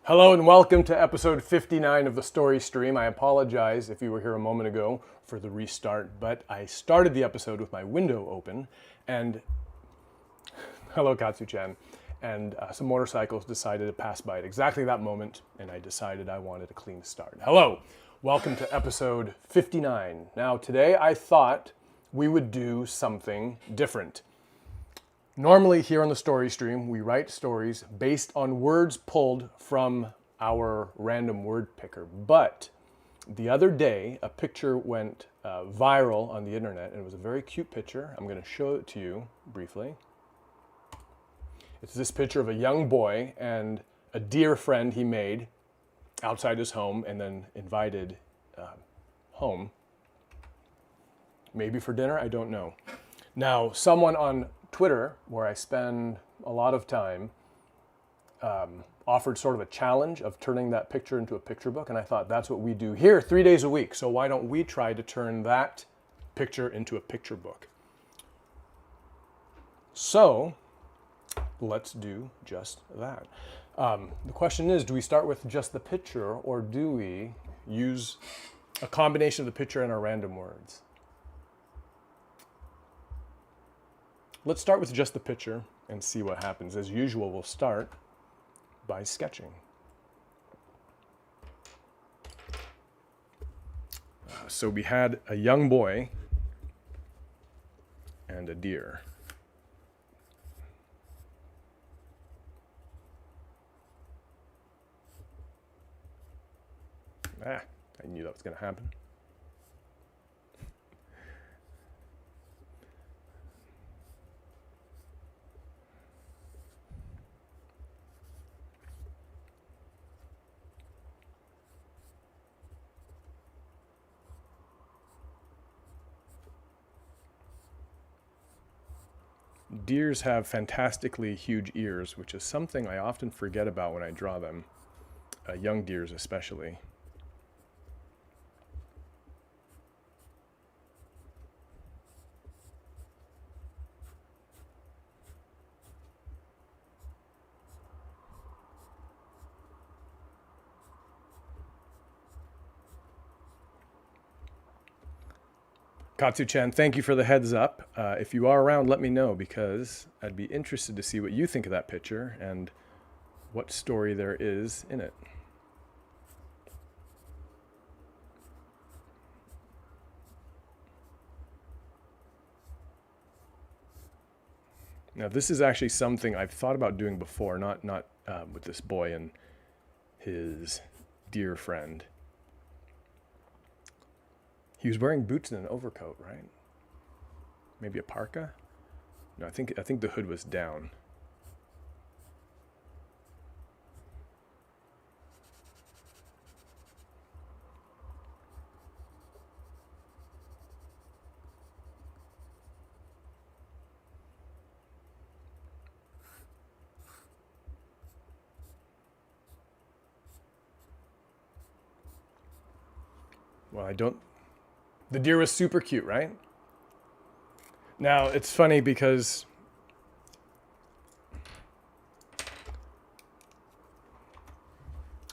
Hello and welcome to episode 59 of the Story Stream. I apologize if you were here a moment ago for the restart, but I started the episode with my window open and hello Katsu-chan, and some motorcycles decided to pass by at exactly that moment, and I decided I wanted a clean start. Hello, welcome to episode 59. Now today I thought we would do something different. Normally here on the Story Stream, we write stories based on words pulled from our random word picker. But the other day, a picture went viral on the internet, and it was a very cute picture. I'm going to show it to you briefly. It's this picture of a young boy and a dear friend he made outside his home and then invited home. Maybe for dinner, I don't know. Now, someone on Twitter, where I spend a lot of time, offered sort of a challenge of turning that picture into a picture book, and I thought that's what we do here 3 days a week, so why don't we try to turn that picture into a picture book? So let's do just that. The question is, do we start with just the picture, or do we use a combination of the picture and our random words? Let's start with just the picture and see what happens. As usual, we'll start by sketching. So we had a young boy and a deer. I knew that was going to happen. Deers have fantastically huge ears, which is something I often forget about when I draw them, young deers especially. Katsu-chan, thank you for the heads up. If you are around, let me know, because I'd be interested to see what you think of that picture and what story there is in it. Now, this is actually something I've thought about doing before, not with this boy and his dear friend. He was wearing boots and an overcoat, right? Maybe a parka? No, I think the hood was down. Well, the deer was super cute, right? Now, it's funny because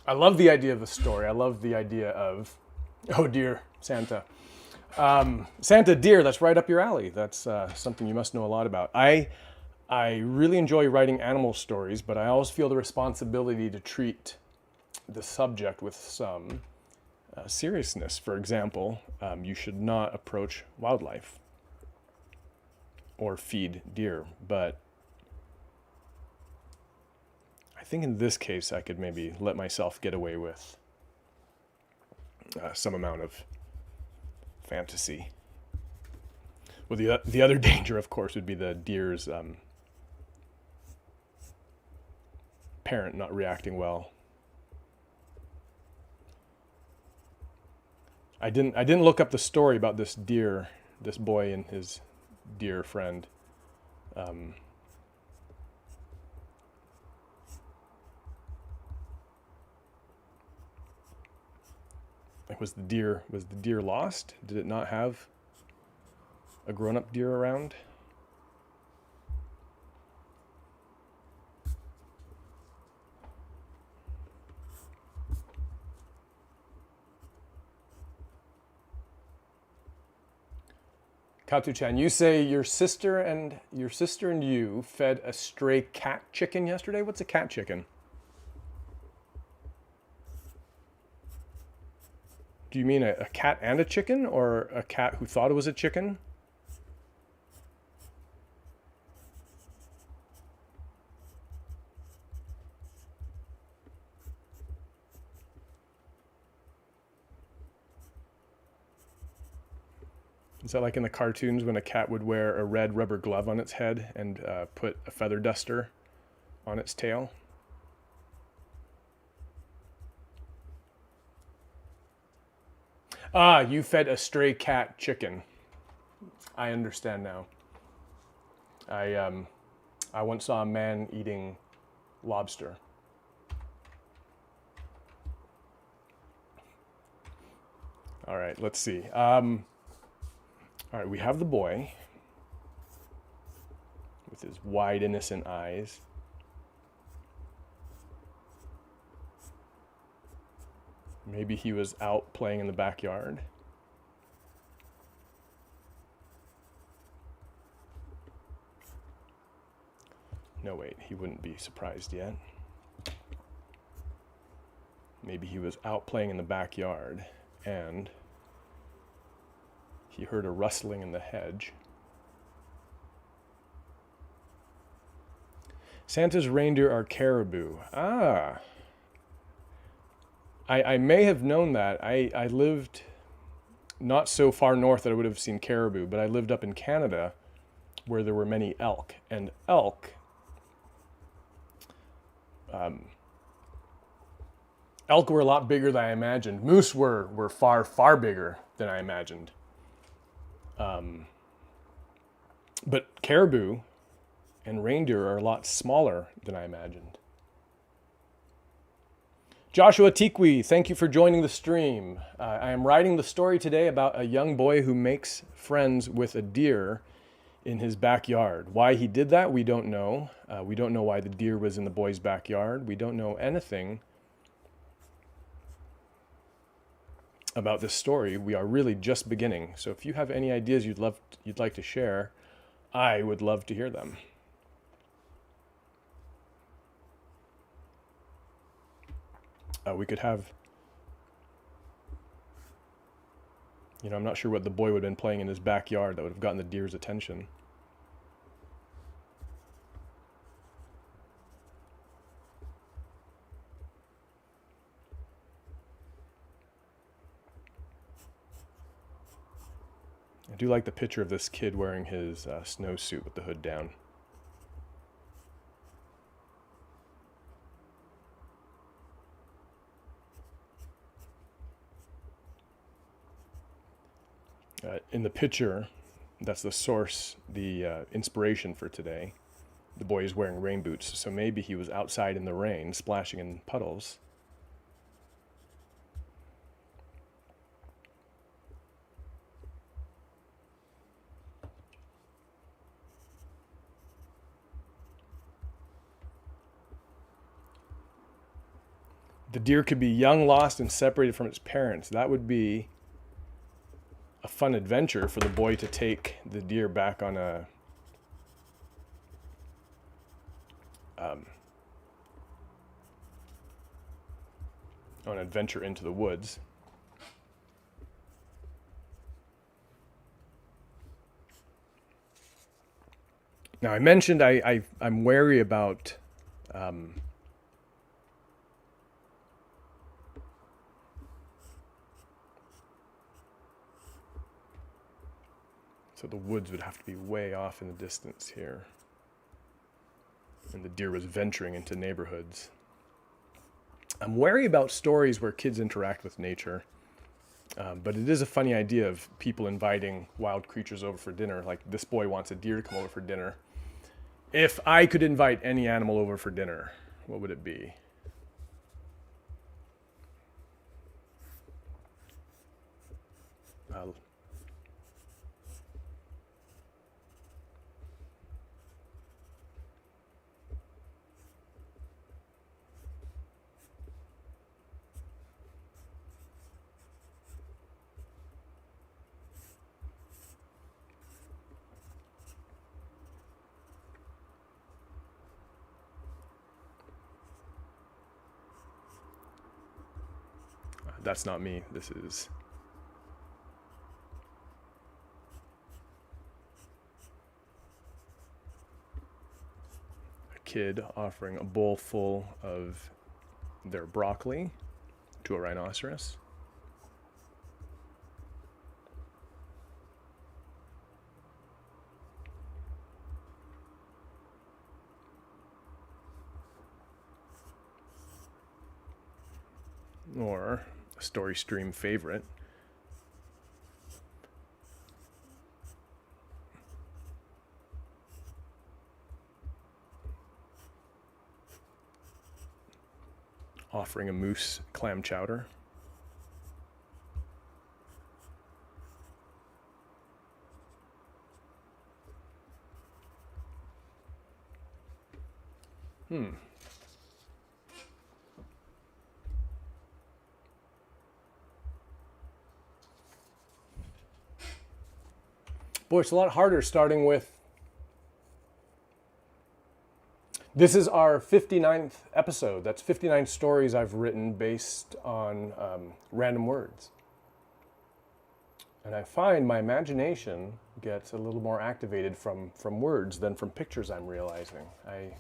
I love the idea of a story. I love the idea of, oh dear, Santa. Santa deer, that's right up your alley. That's something you must know a lot about. I really enjoy writing animal stories, but I always feel the responsibility to treat the subject with some seriousness. For example, you should not approach wildlife or feed deer, but I think in this case I could maybe let myself get away with some amount of fantasy. Well, the other danger, of course, would be the deer's parent not reacting well. I didn't look up the story about this deer, this boy and his dear friend. Was the deer lost? Did it not have a grown-up deer around? Katu-chan, you say your sister and you fed a stray cat chicken yesterday. What's a cat chicken? Do you mean a cat and a chicken, or a cat who thought it was a chicken? Is that like in the cartoons when a cat would wear a red rubber glove on its head and put a feather duster on its tail? Ah, you fed a stray cat chicken. I understand now. I once saw a man eating lobster. All right, let's see. All right, we have the boy with his wide, innocent eyes. Maybe he was out playing in the backyard. No, wait, he wouldn't be surprised yet. Maybe he was out playing in the backyard and he heard a rustling in the hedge. Santa's reindeer are caribou. Ah. I may have known that. I lived not so far north that I would have seen caribou, but I lived up in Canada where there were many elk. And elk, elk were a lot bigger than I imagined. Moose were far, far bigger than I imagined. But caribou and reindeer are a lot smaller than I imagined. Joshua Tikwi, thank you for joining the stream. I am writing the story today about a young boy who makes friends with a deer in his backyard. Why he did that, we don't know. We don't know why the deer was in the boy's backyard. We don't know anything about this story. We are really just beginning. So if you have any ideas you'd like to share, I would love to hear them. We could have, I'm not sure what the boy would have been playing in his backyard that would have gotten the deer's attention. I do like the picture of this kid wearing his snowsuit with the hood down. In the picture, that's the source, the inspiration for today. The boy is wearing rain boots, so maybe he was outside in the rain, splashing in puddles. The deer could be young, lost, and separated from its parents. That would be a fun adventure for the boy to take the deer back on an adventure into the woods. Now, I mentioned I'm wary about so the woods would have to be way off in the distance here. And the deer was venturing into neighborhoods. I'm wary about stories where kids interact with nature. But it is a funny idea of people inviting wild creatures over for dinner. Like this boy wants a deer to come over for dinner. If I could invite any animal over for dinner, what would it be? that's not me. This is a kid offering a bowl full of their broccoli to a rhinoceros. Or a story stream favorite, offering a moose clam chowder. Boy, it's a lot harder starting with... This is our 59th episode. That's 59 stories I've written based on random words. And I find my imagination gets a little more activated from words than from pictures, I'm realizing. I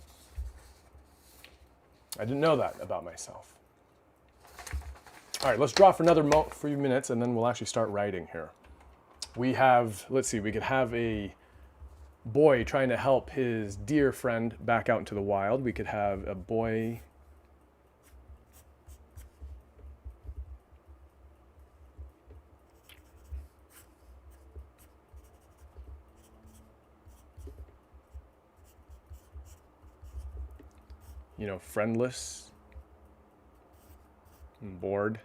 didn't know that about myself. All right, let's draw for another few minutes and then we'll actually start writing here. We have, let's see, we could have a boy trying to help his deer friend back out into the wild. We could have a boy friendless and bored.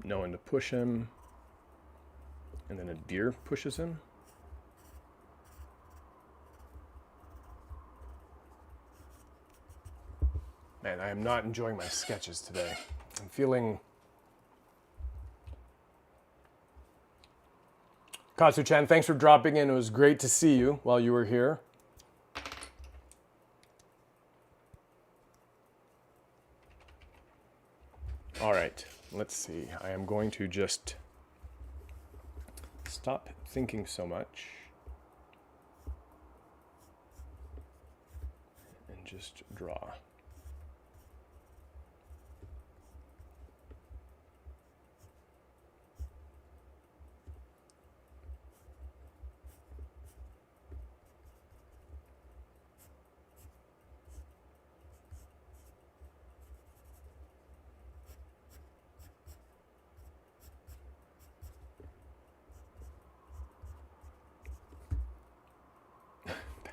No one to push him, and then a deer pushes him. Man, I am not enjoying my sketches today. I'm feeling... Katsu-chan, thanks for dropping in. It was great to see you while you were here. All right, let's see. I am going to just stop thinking so much and just draw.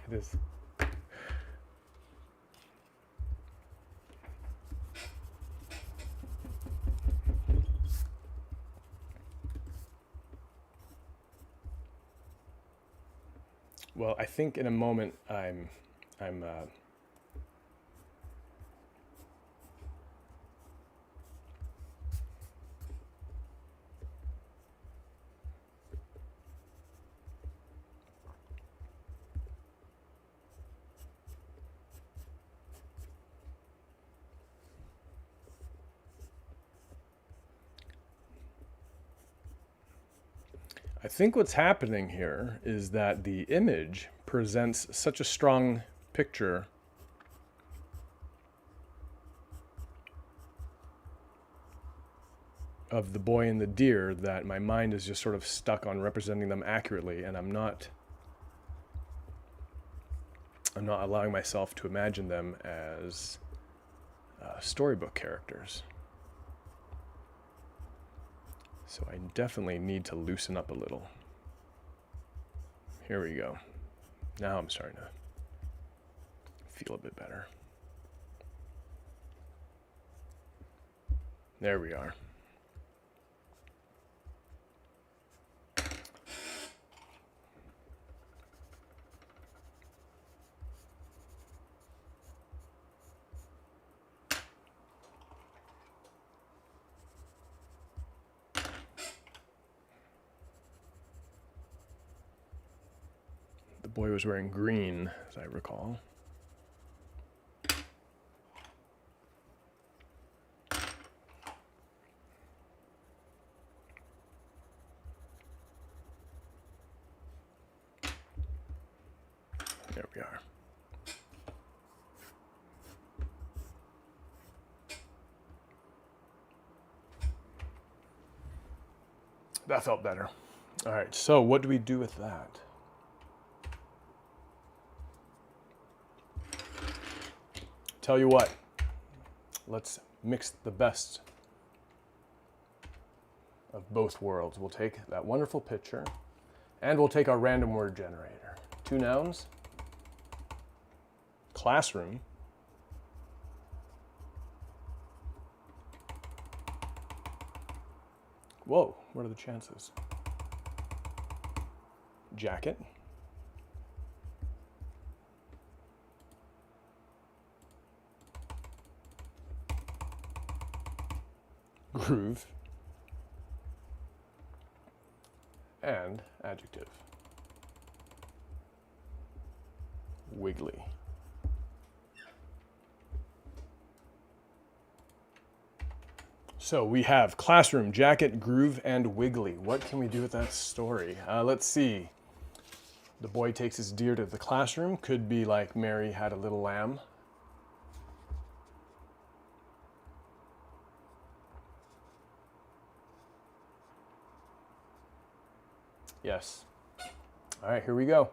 That is... Well, I think in a moment I'm I think what's happening here is that the image presents such a strong picture of the boy and the deer that my mind is just sort of stuck on representing them accurately, and I'm not allowing myself to imagine them as storybook characters. So I definitely need to loosen up a little. Here we go. Now I'm starting to feel a bit better. There we are. boy was wearing green, as I recall. There we are. That felt better. All right, so what do we do with that? Tell you what, let's mix the best of both worlds. We'll take that wonderful picture and we'll take our random word generator. 2 nouns, classroom, whoa, what are the chances? Jacket, groove, and adjective, wiggly. So we have classroom, jacket, groove, and wiggly. What can we do with that story? Let's see. The boy takes his deer to the classroom. Could be like Mary had a little lamb. Yes. All right, here we go.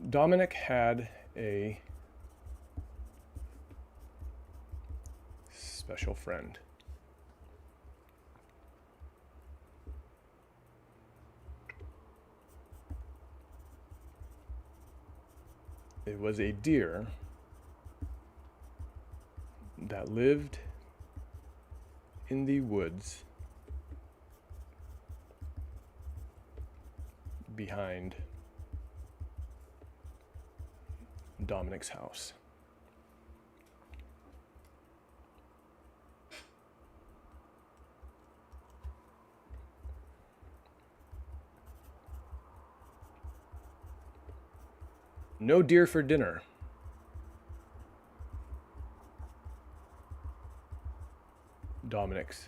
Dominic had a special friend. It was a deer that lived in the woods behind Dominic's house. No deer for dinner. Dominic's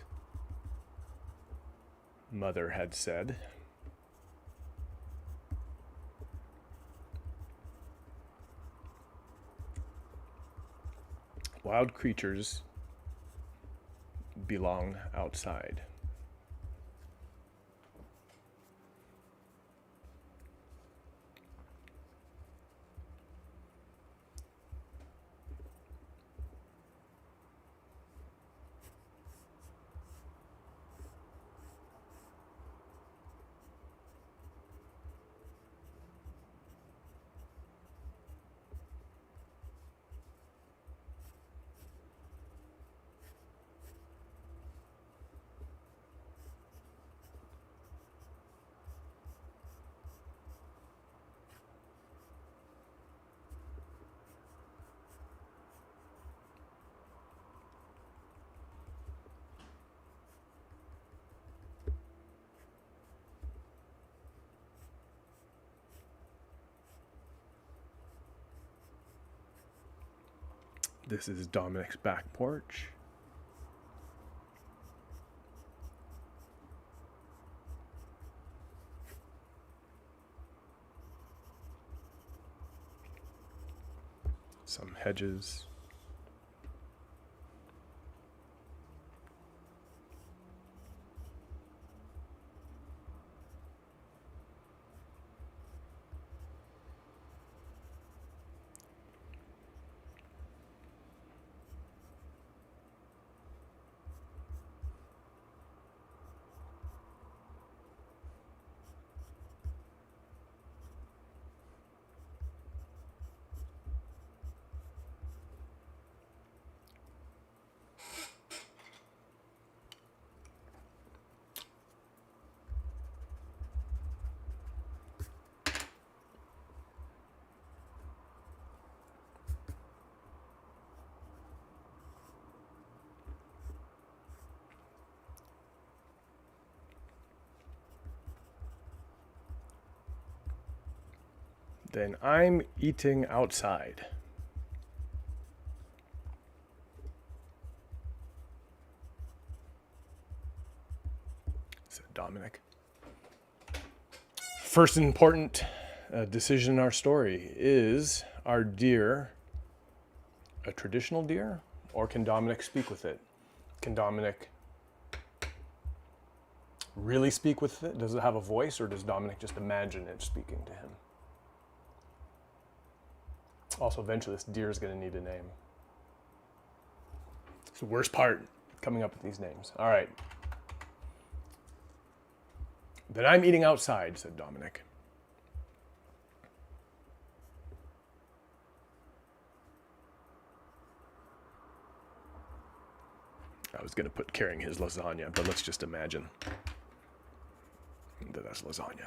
mother had said. Wild creatures belong outside. This is Dominic's back porch. Some hedges. Then I'm eating outside, said Dominic. First important decision in our story: is our deer a traditional deer, or can Dominic speak with it? Can Dominic really speak with it? Does it have a voice, or does Dominic just imagine it speaking to him? Also, eventually this deer is going to need a name. It's the worst part, coming up with these names. All right. Then I'm eating outside, said Dominic. I was going to put carrying his lasagna, but let's just imagine that that's lasagna.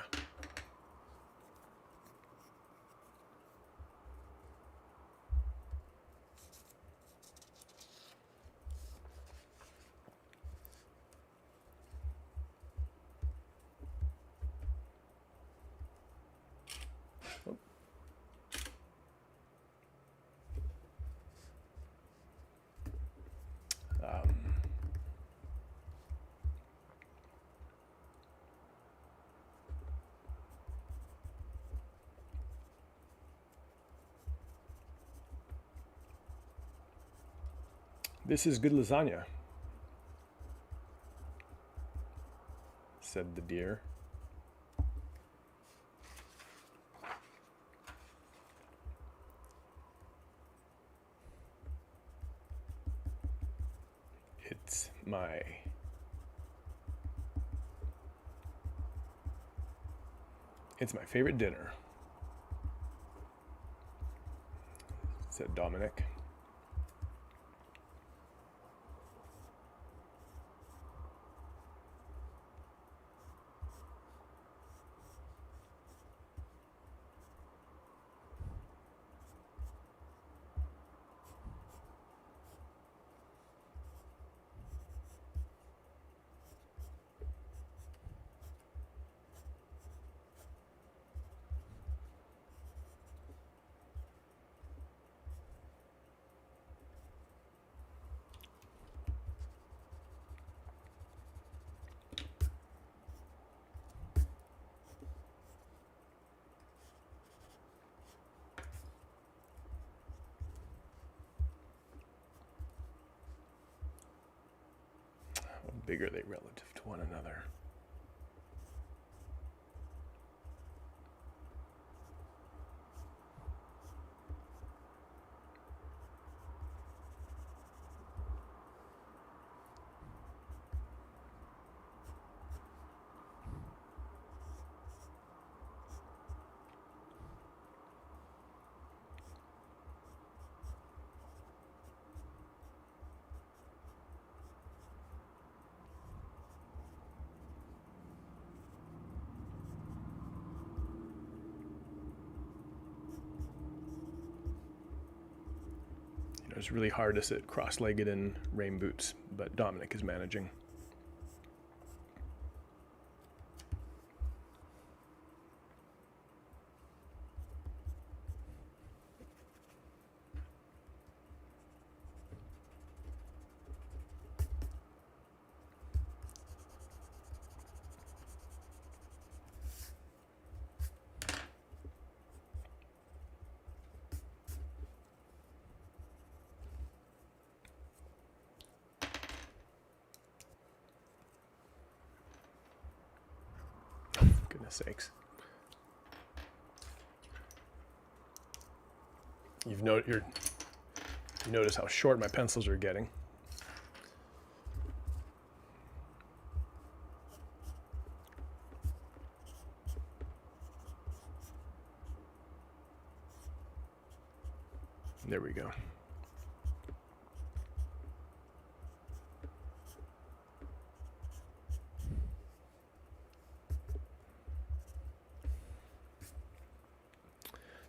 This is good lasagna, said the deer. It's my favorite dinner, said Dominic. How big are they relative to one another? It's really hard to sit cross-legged in rain boots, but Dominic is managing. Goodness sakes. You notice how short my pencils are getting. There we go.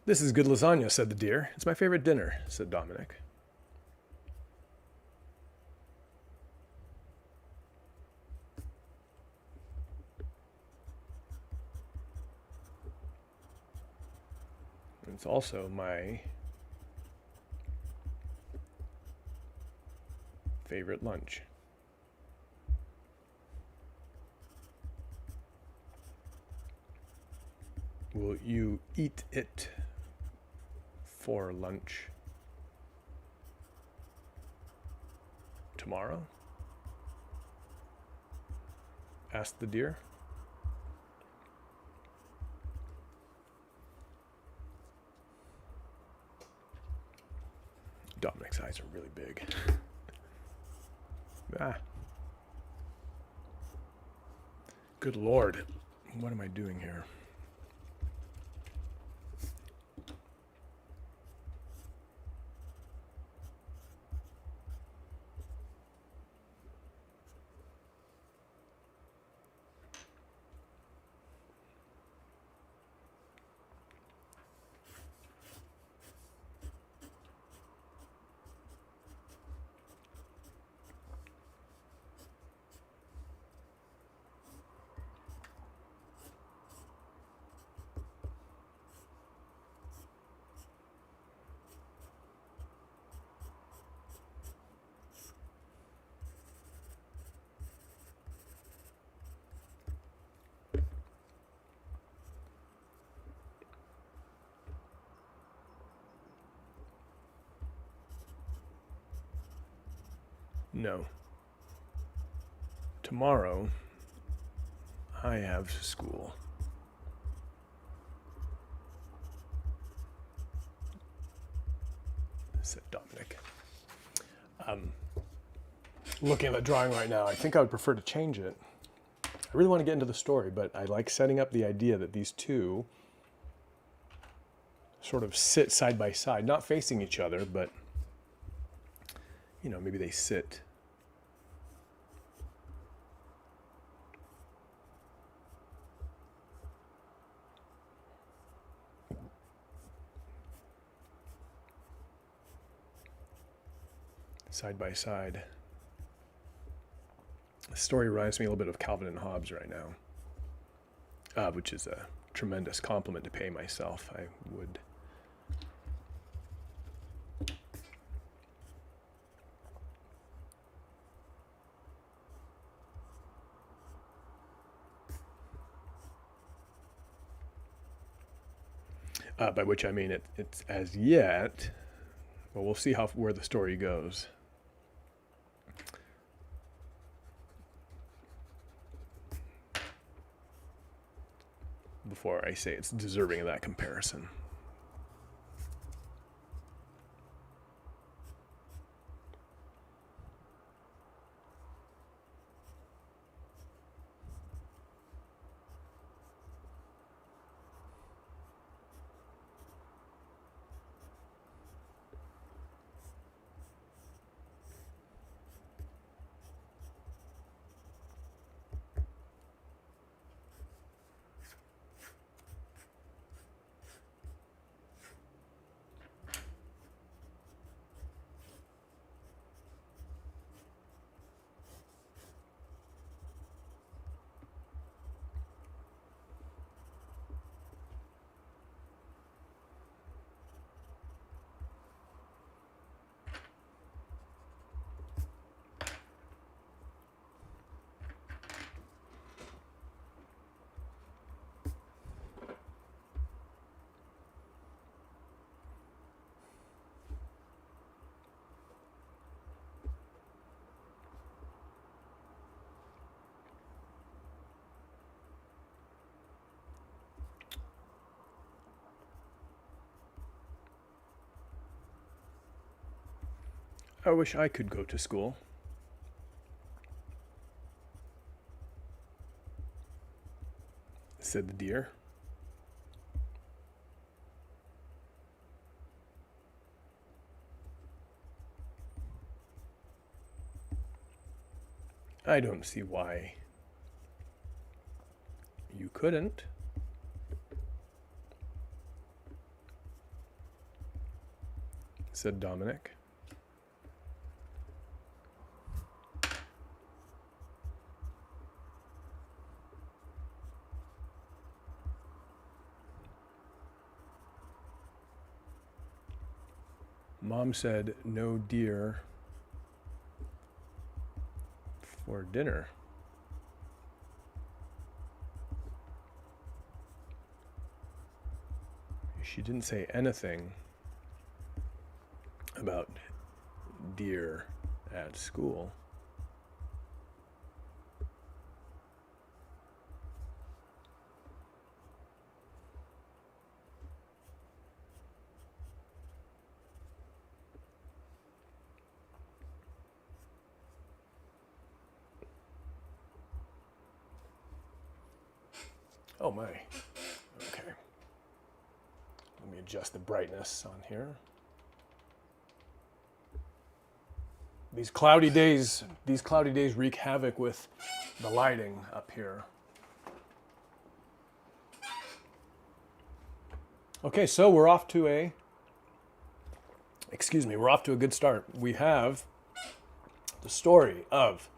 This is good lasagna, said the deer. It's my favorite dinner, said Dominic. It's also my favorite lunch. Will you eat it for lunch tomorrow? Asked the deer. Dominic's eyes are really big. Good Lord. What am I doing here? No. Tomorrow, I have school. Said Dominic. Looking at the drawing right now, I think I would prefer to change it. I really want to get into the story, but I like setting up the idea that these two sort of sit side by side, not facing each other, but, you know, maybe they sit side by side. The story reminds me a little bit of Calvin and Hobbes right now, which is a tremendous compliment to pay myself. I would by which I mean it's as yet, well, we'll see where the story goes. Before I say it's deserving of that comparison. I wish I could go to school. Said the deer. I don't see why you couldn't. Said Dominic. Mom said no deer for dinner. She didn't say anything about deer at school. Oh my. Okay. Let me adjust the brightness on here. These cloudy days wreak havoc with the lighting up here. Okay, so we're off to a good start. We have the story of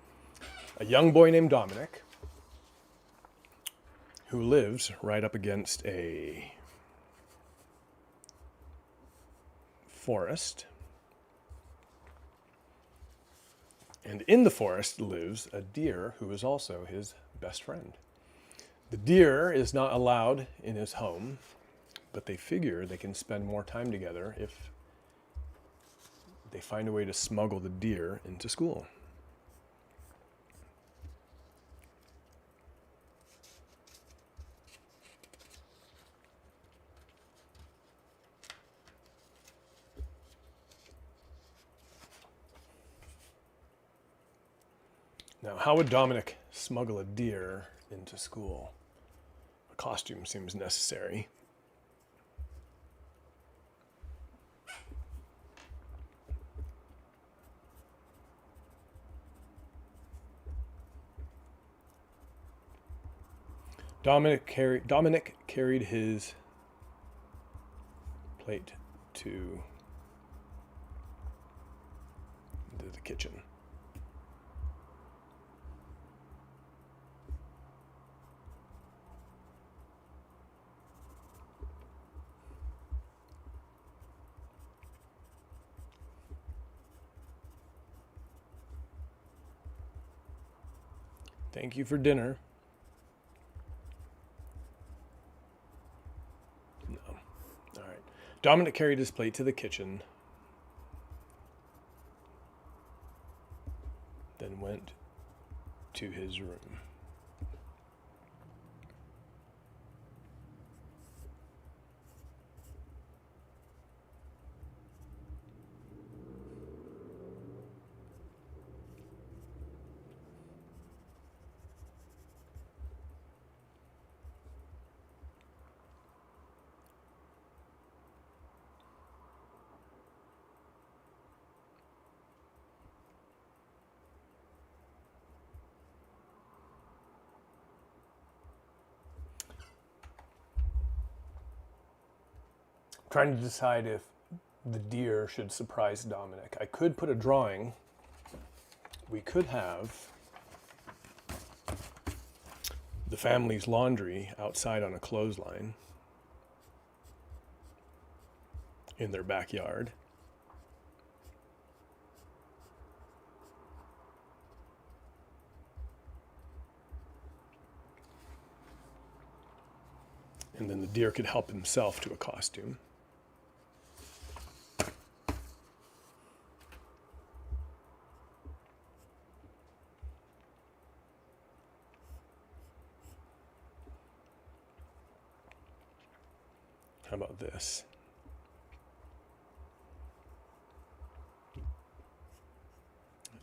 a young boy named Dominic who lives right up against a forest. And in the forest lives a deer who is also his best friend. The deer is not allowed in his home, but they figure they can spend more time together if they find a way to smuggle the deer into school. Now, how would Dominic smuggle a deer into school? A costume seems necessary. Dominic carried his plate to the kitchen. Thank you for dinner. No. All right. Dominic carried his plate to the kitchen, then went to his room. Trying to decide if the deer should surprise Dominic. I could put a drawing. We could have the family's laundry outside on a clothesline in their backyard. And then the deer could help himself to a costume. How about this?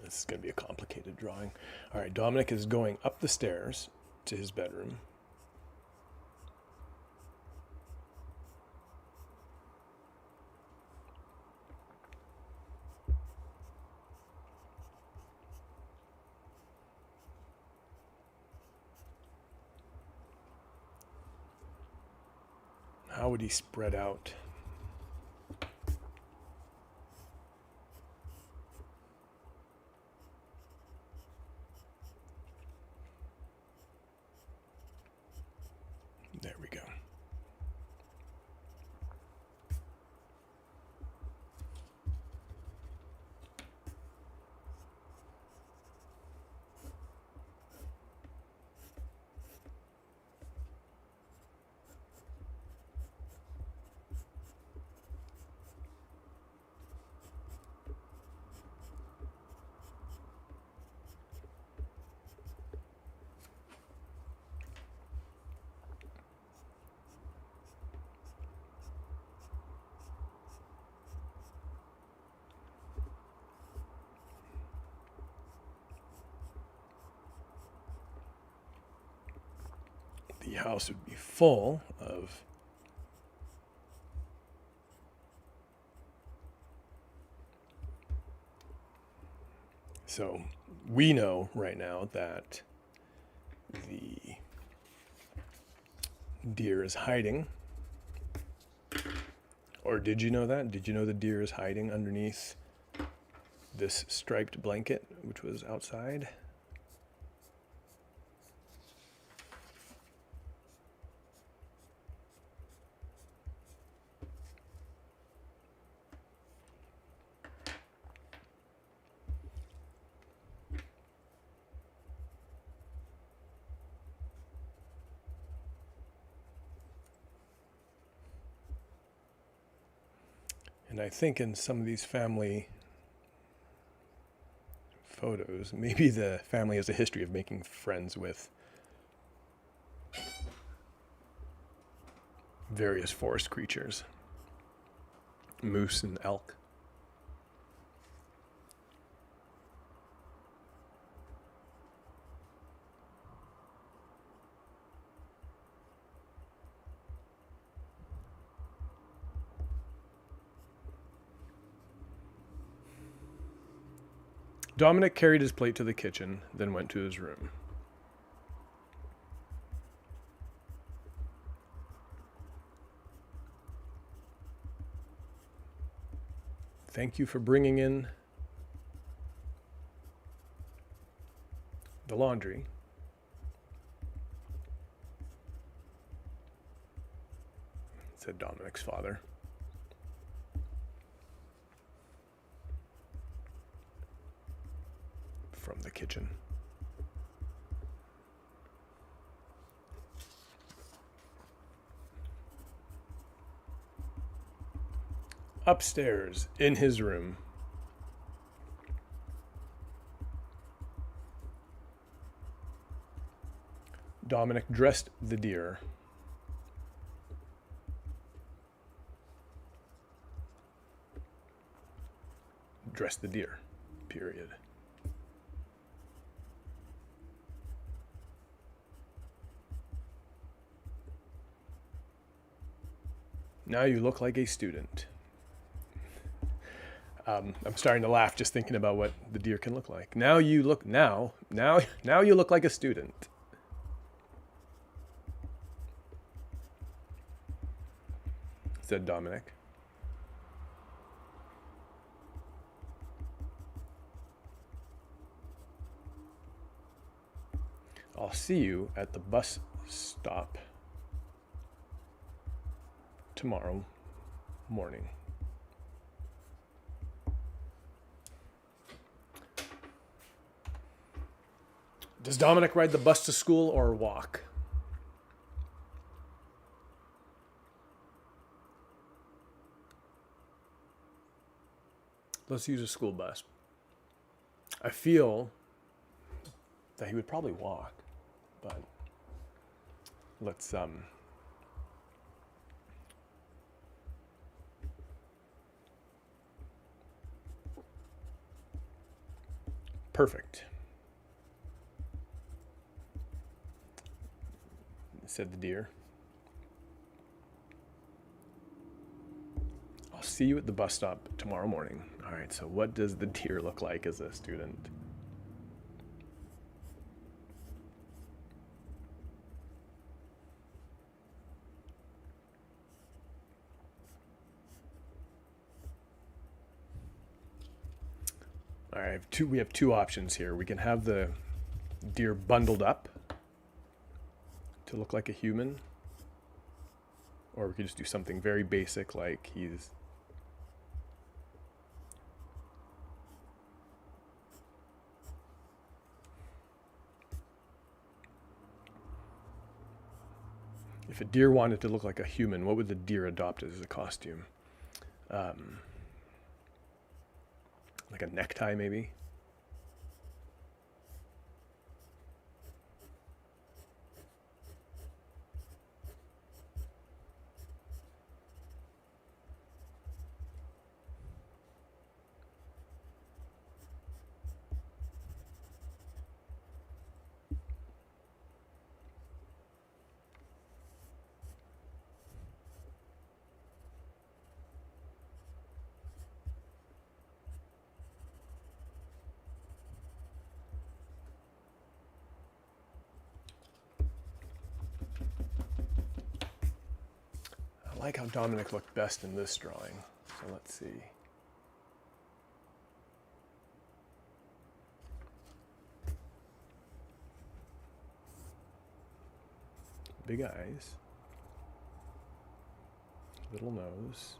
This is going to be a complicated drawing. All right, Dominic is going up the stairs to his bedroom. How would he spread out? There we go. the house would be full of so we know right now that the deer is hiding. Or did you know that? Did you know the deer is hiding underneath this striped blanket, which was outside? And I think in some of these family photos, maybe the family has a history of making friends with various forest creatures, moose and elk. Dominic carried his plate to the kitchen, then went to his room. Thank you for bringing in the laundry. Said Dominic's father. From the kitchen. Upstairs, in his room, Dominic dressed the deer. Dressed the deer, period. Now you look like a student. I'm starting to laugh just thinking about what the deer can look like. Now you look like a student. Said Dominic. I'll see you at the bus stop tomorrow morning. Does Dominic ride the bus to school or walk? Let's use a school bus. I feel that he would probably walk, but let's perfect, said the deer. I'll see you at the bus stop tomorrow morning. All right, so what does the deer look like as a student? All right, we have two options here. We can have the deer bundled up to look like a human, or we could just do something very basic like he's if a deer wanted to look like a human, what would the deer adopt as a costume? Like a necktie, maybe? like how Dominic looked best in this drawing. So let's see. Big eyes, little nose.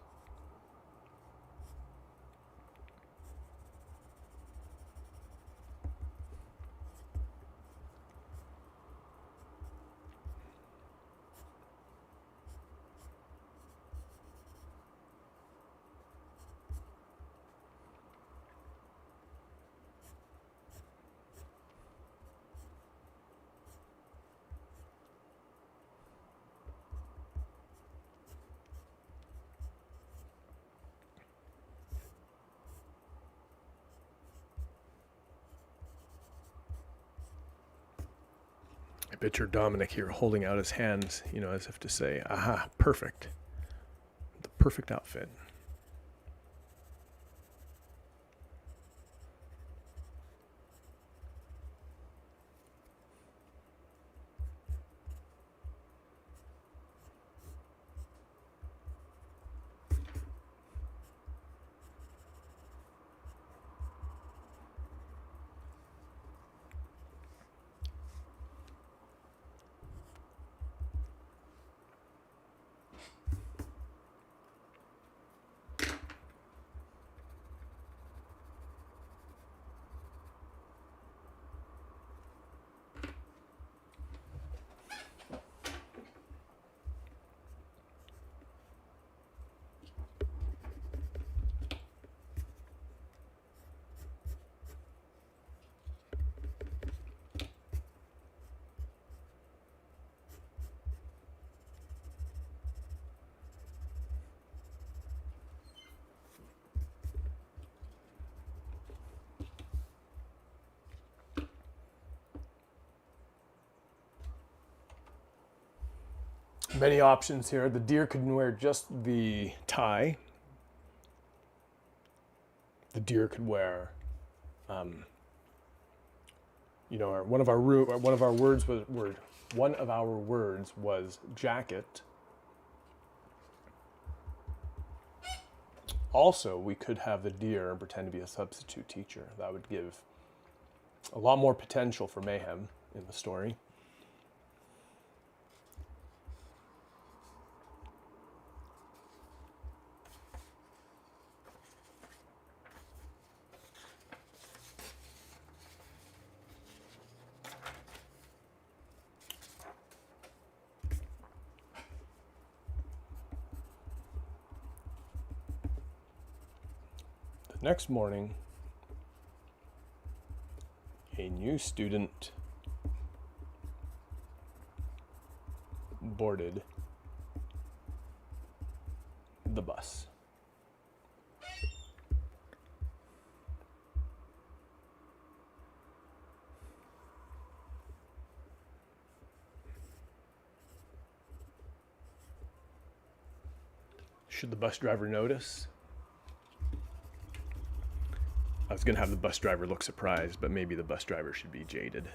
I picture Dominic here holding out his hands, as if to say, aha, perfect. The perfect outfit. Many options here. The deer could wear just the tie. The deer could wear, one of our words was jacket. Also, we could have the deer pretend to be a substitute teacher. That would give a lot more potential for mayhem in the story. Next morning, a new student boarded the bus. Should the bus driver notice? I was going to have the bus driver look surprised, but maybe the bus driver should be jaded.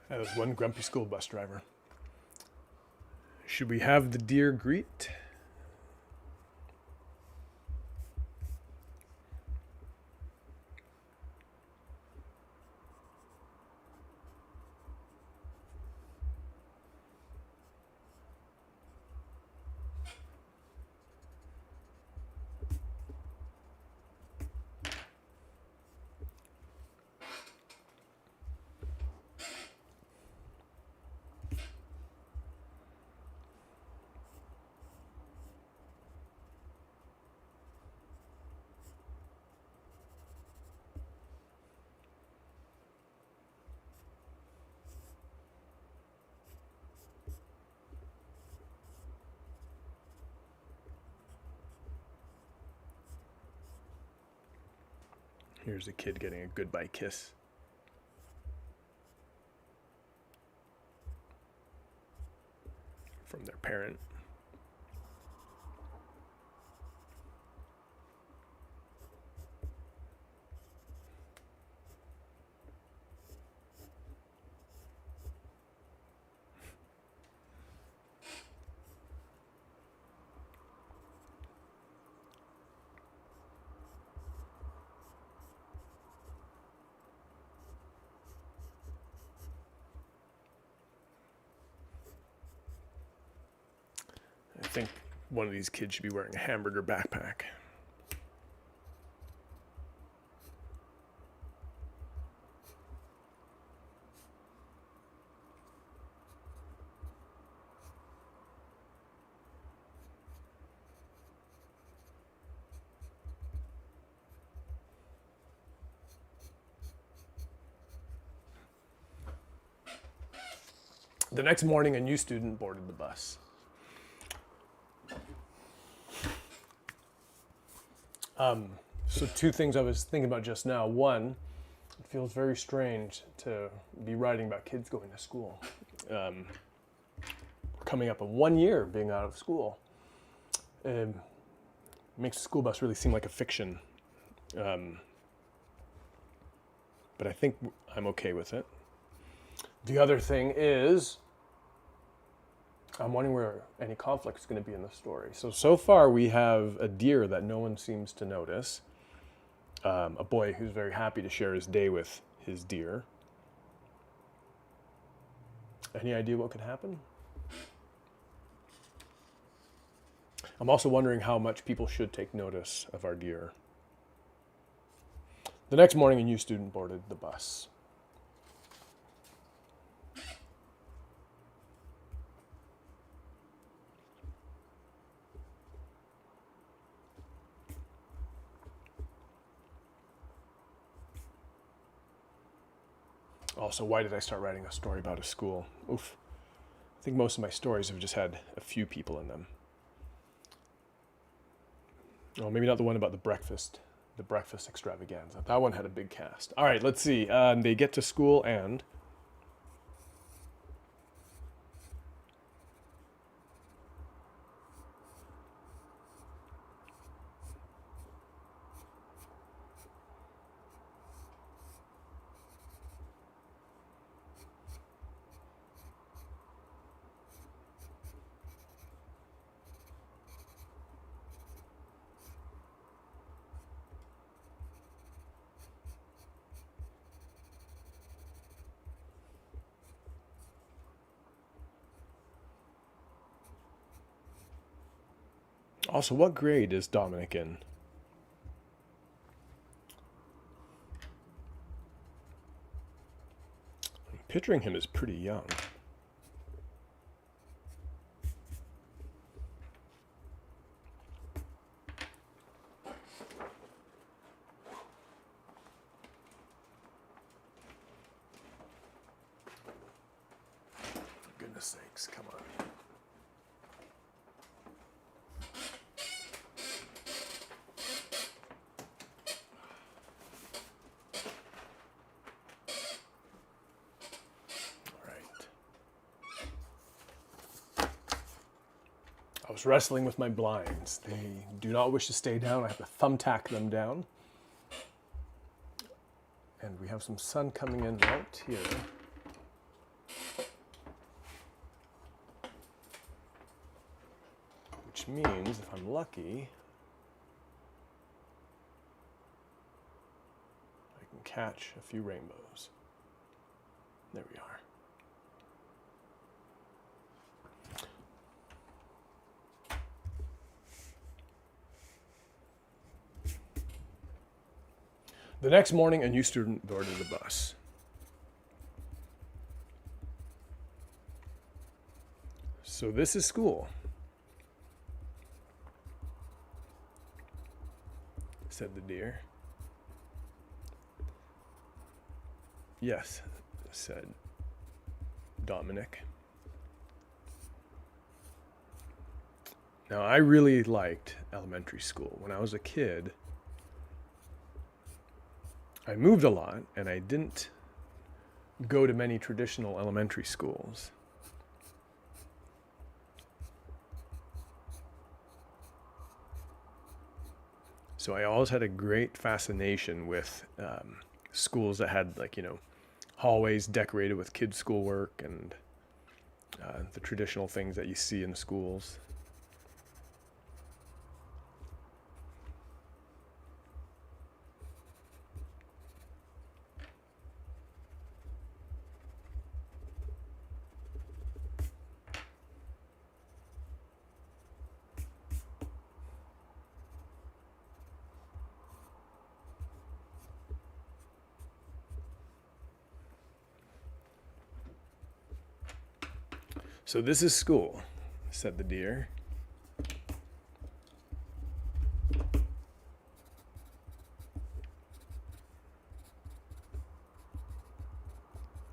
That was one grumpy school bus driver. Should we have the deer greet? Here's a kid getting a goodbye kiss. From their parent. I think one of these kids should be wearing a hamburger backpack. The next morning, a new student boarded the bus. So two things I was thinking about just now. One, it feels very strange to be writing about kids going to school. We're coming up on 1 year being out of school. Makes the school bus really seem like a fiction. But I think I'm okay with it. The other thing is, I'm wondering where any conflict is going to be in the story. So far we have a deer that no one seems to notice. A boy who's very happy to share his day with his deer. Any idea what could happen? I'm also wondering how much people should take notice of our deer. The next morning, a new student boarded the bus. Also, why did I start writing a story about a school? Oof. I think most of my stories have just had a few people in them. Oh, maybe not the one about the breakfast extravaganza. That one had a big cast. All right, let's see. They get to school and... Also, what grade is Dominic in? I'm picturing him as pretty young. For goodness sakes, come on. I was wrestling with my blinds. They do not wish to stay down. I have to thumbtack them down. And we have some sun coming in right here. which means if I'm lucky, I can catch a few rainbows. There we are. The next morning, a new student boarded the bus. So this is school, said the deer. Yes, said Dominic. Now, I really liked elementary school. When I was a kid, I moved a lot, and I didn't go to many traditional elementary schools. So I always had a great fascination with schools that had, like, hallways decorated with kids' schoolwork and the traditional things that you see in schools. So this is school, said the deer.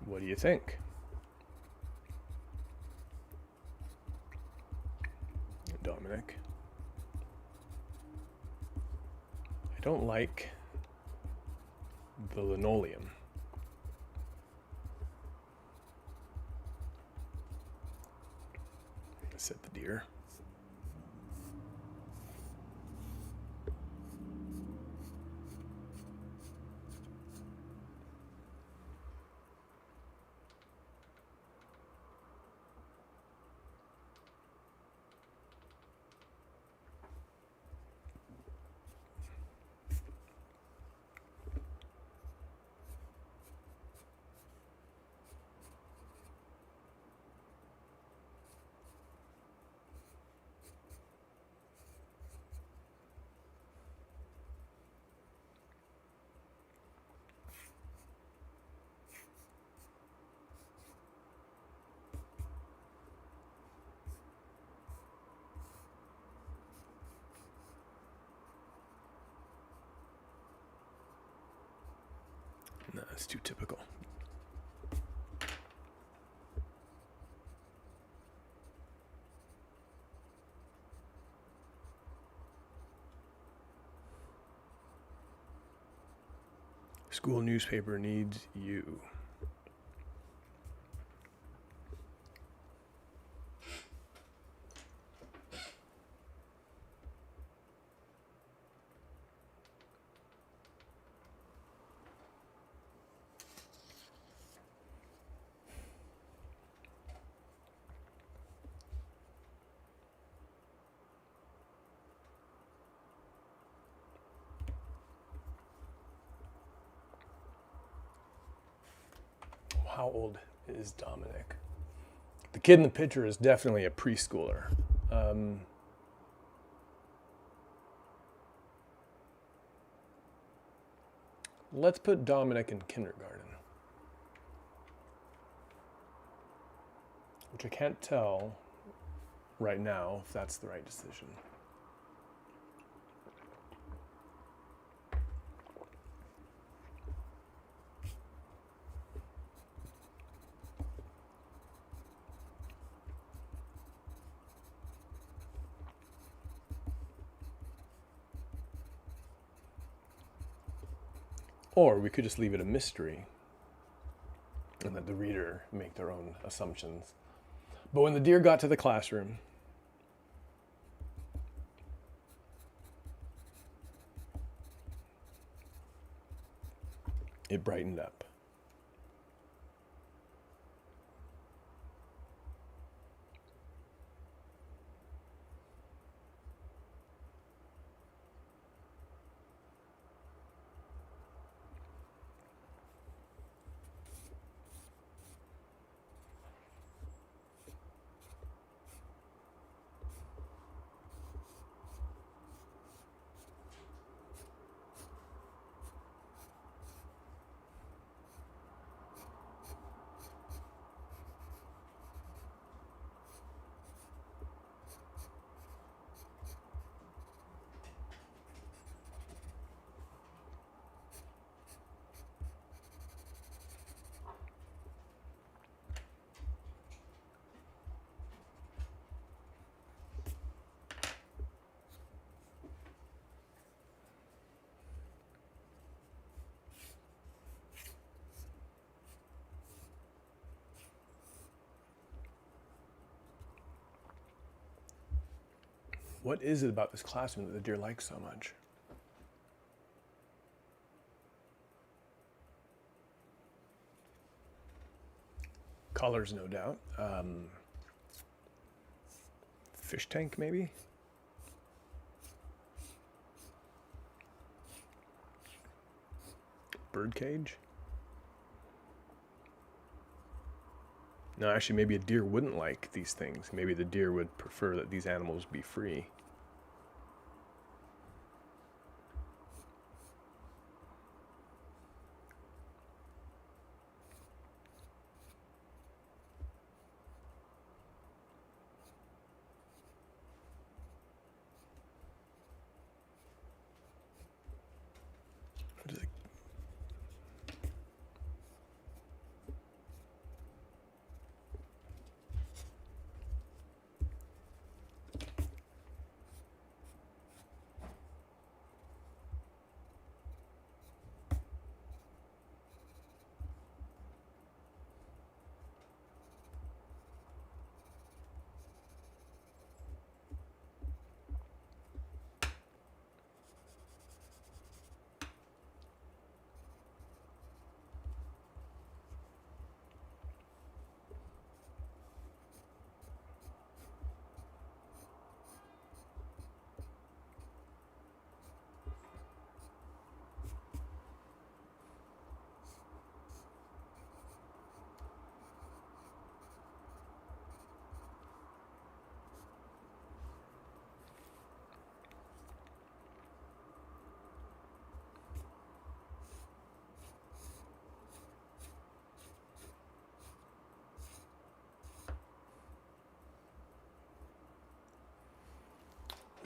What do you think? Dominic. I don't like the linoleum. Said the deer. No, that's too typical. School newspaper needs you. How old is Dominic? The kid in the picture is definitely a preschooler. Let's put Dominic in kindergarten, which I can't tell right now if that's the right decision. Or we could just leave it a mystery and let the reader make their own assumptions. But when the deer got to the classroom, it brightened up. What is it about this classroom that the deer like so much? Colors, no doubt. Fish tank, maybe? Bird cage? No, actually, maybe a deer wouldn't like these things. Maybe the deer would prefer that these animals be free. What is it?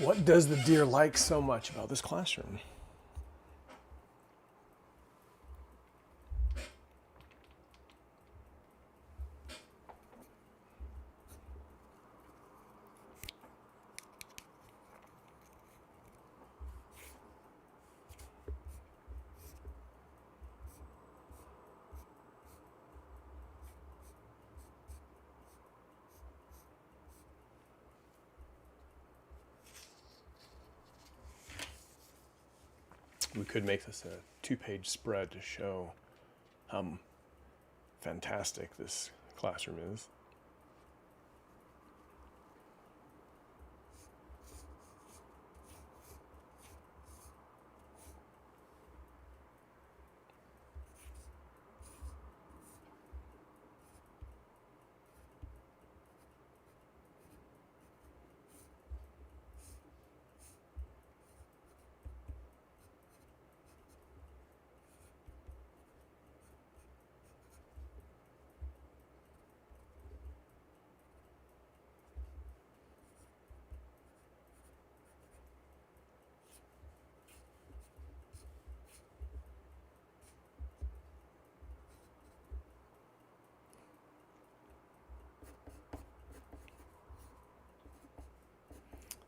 What does the deer like so much about this classroom? We could make this a 2-page spread to show how fantastic this classroom is.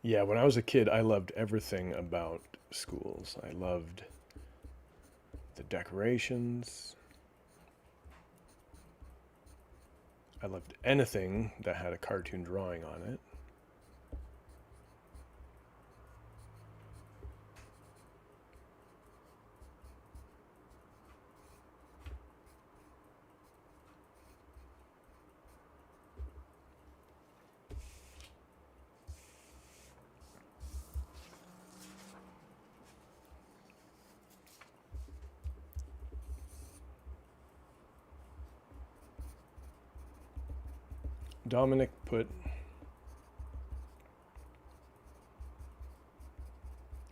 Yeah, when I was a kid, I loved everything about schools. I loved the decorations. I loved anything that had a cartoon drawing on it. Dominic put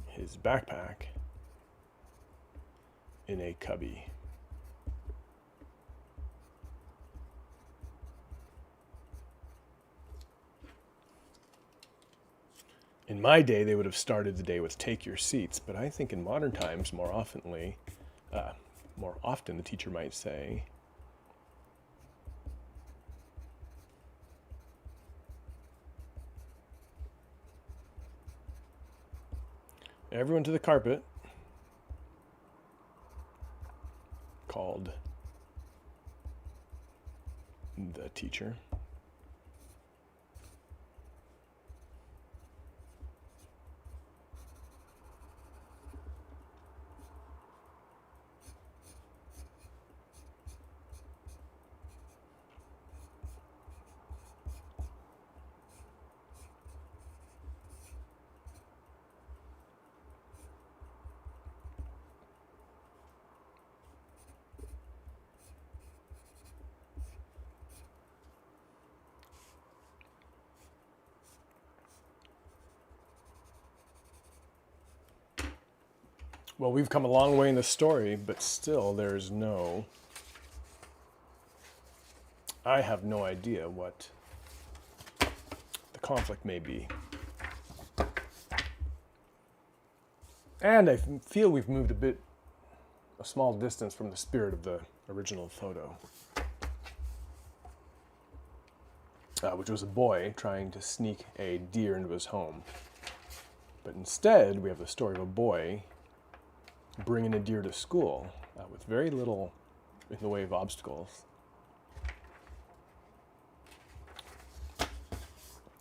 his backpack in a cubby. In my day, they would have started the day with "take your seats," but I think in modern times, more often, the teacher might say, "Everyone to the carpet," called the teacher. Well, we've come a long way in the story, but still there's no... I have no idea what the conflict may be. And I feel we've moved a small distance from the spirit of the original photo, which was a boy trying to sneak a deer into his home. But instead, we have the story of a boy bringing a deer to school with very little in the way of obstacles.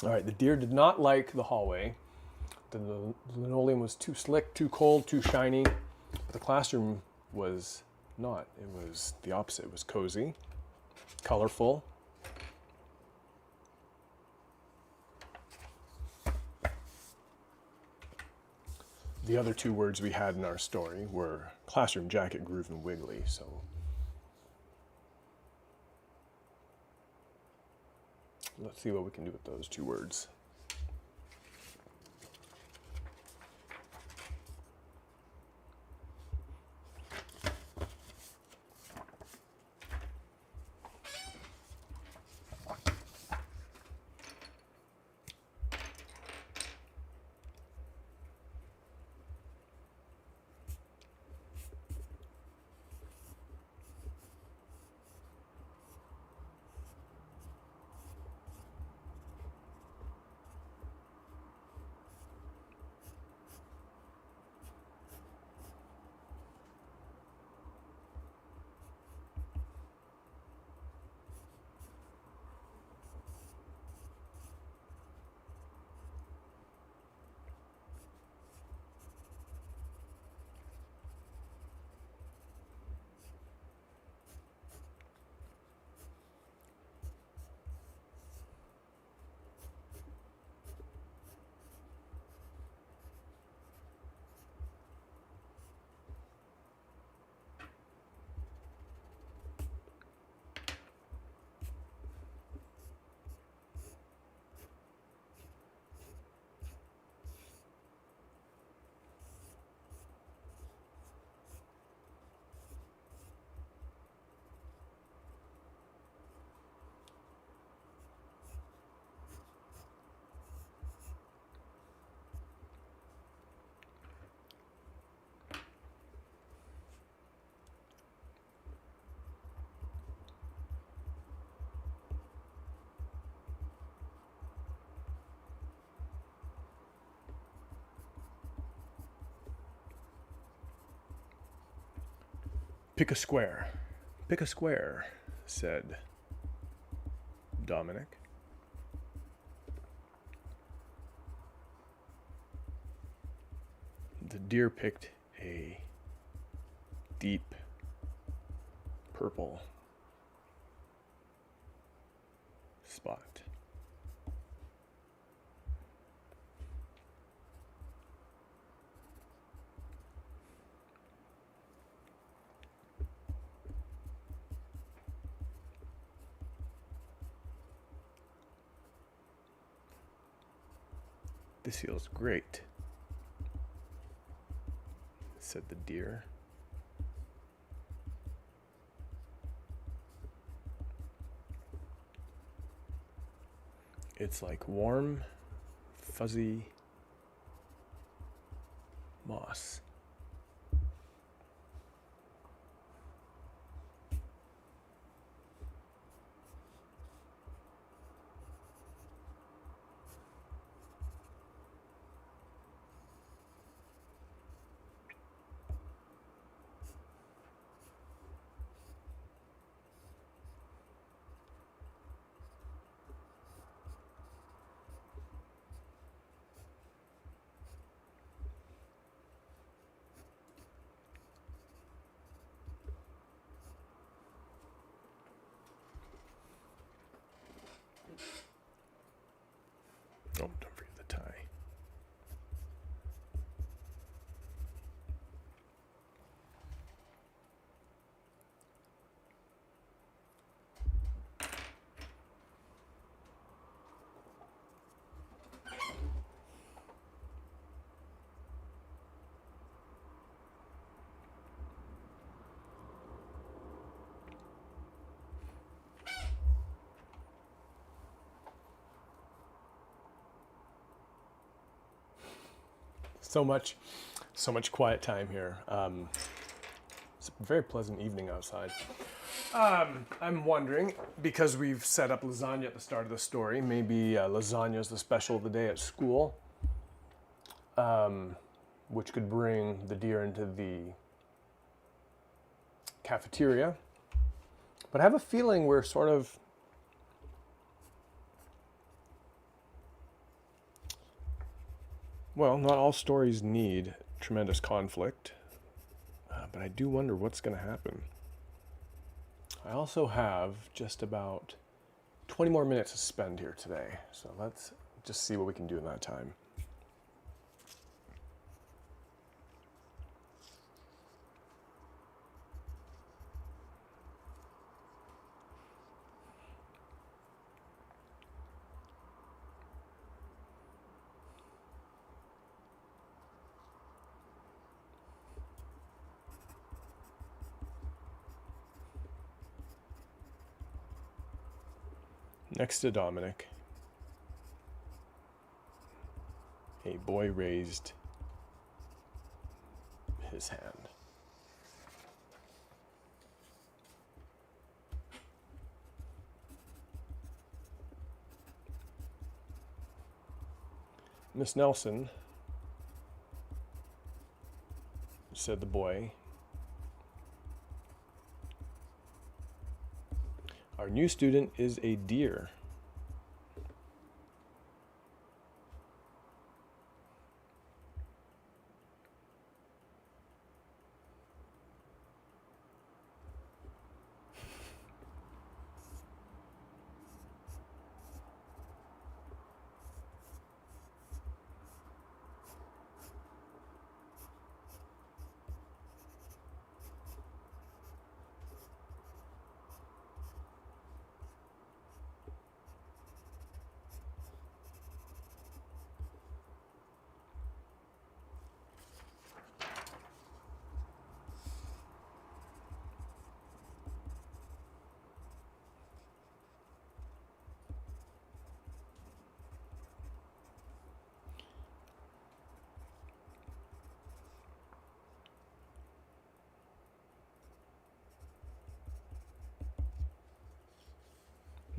All right, the deer did not like the hallway. The linoleum was too slick, too cold, too shiny. But the classroom was not. It was the opposite. It was cozy, colorful. The other two words we had in our story were classroom, jacket, groove, and wiggly. So let's see what we can do with those two words. Pick a square. Pick a square, said Dominic. The deer picked a deep purple spot. This feels great, said the deer. It's like warm, fuzzy moss. Oh, don't forget the tie. so much quiet time here. It's a very pleasant evening outside. I'm wondering, because we've set up lasagna at the start of the story, maybe lasagna is the special of the day at school, which could bring the deer into the cafeteria. But I have a feeling we're sort of well, not all stories need tremendous conflict, but I do wonder what's going to happen. I also have just about 20 more minutes to spend here today, so let's just see what we can do in that time. Next to Dominic, a boy raised his hand. Miss Nelson, said the boy, our new student is a deer.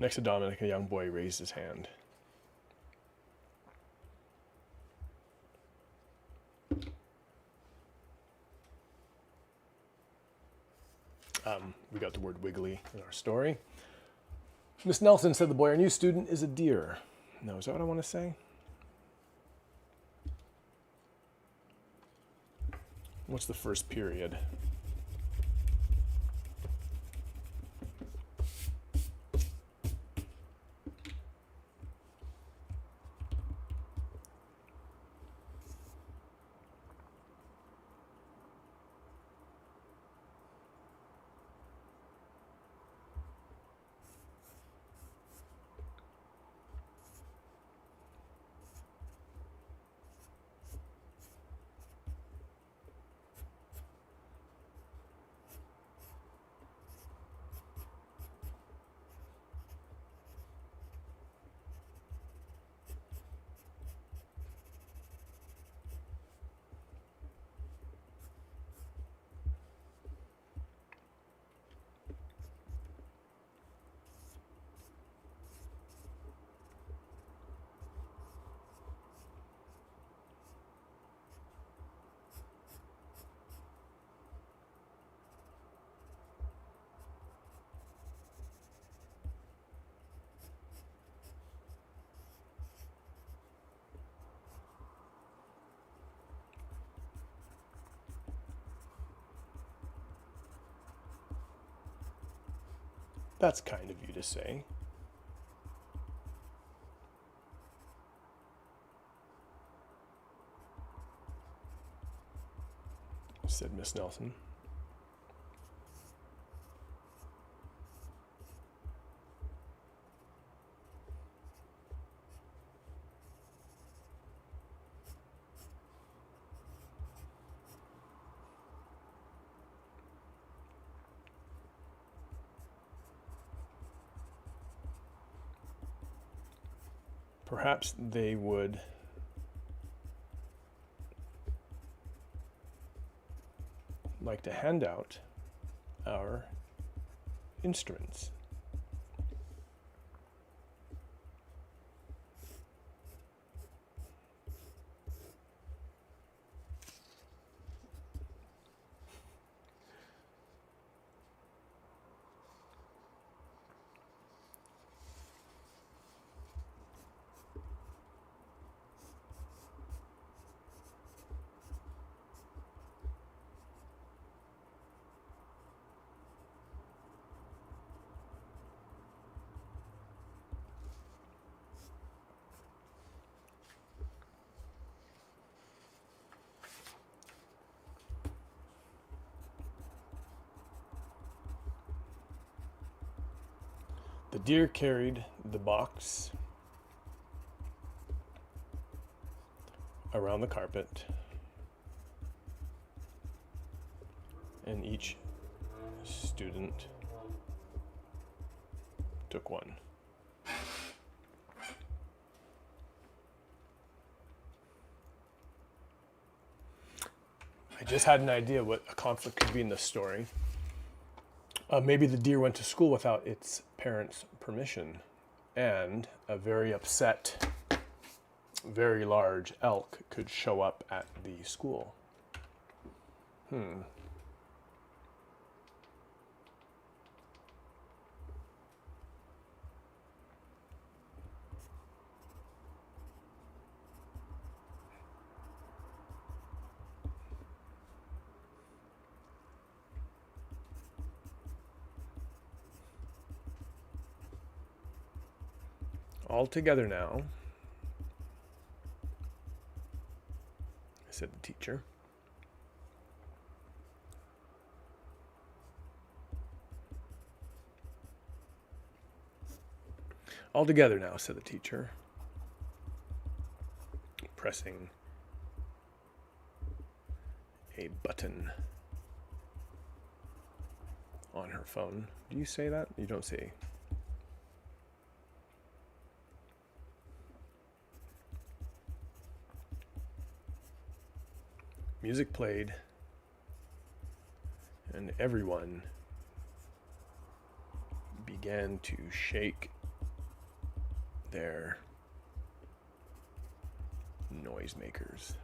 Next to Dominic, a young boy raised his hand. We got the word wiggly in our story. Miss Nelson, said the boy, our new student is a deer. No, is that what I want to say? What's the first period? That's kind of you to say. Said Miss Nelson. Perhaps they would like to hand out our instruments. The deer carried the box around the carpet, and each student took one. I just had an idea what a conflict could be in this story. Maybe the deer went to school without its parents' permission, and a very upset, very large elk could show up at the school. All together now, said the teacher. All together now, said the teacher, pressing a button on her phone. Do you say that? You don't say. Music played, and everyone began to shake their noisemakers.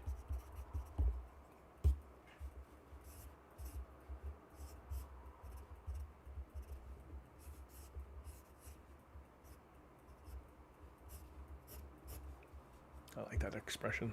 I like that expression.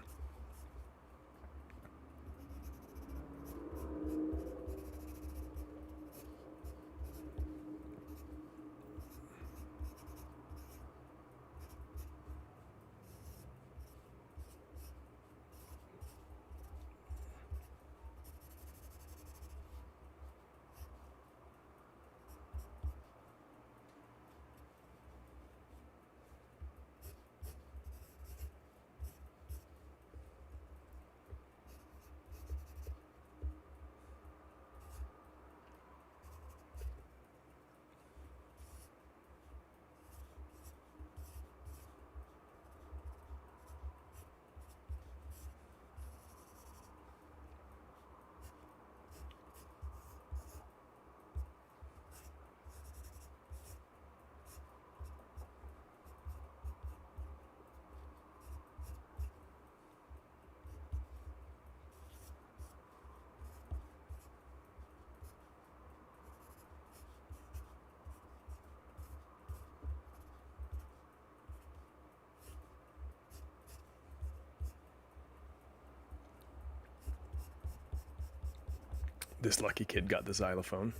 This lucky kid got the xylophone.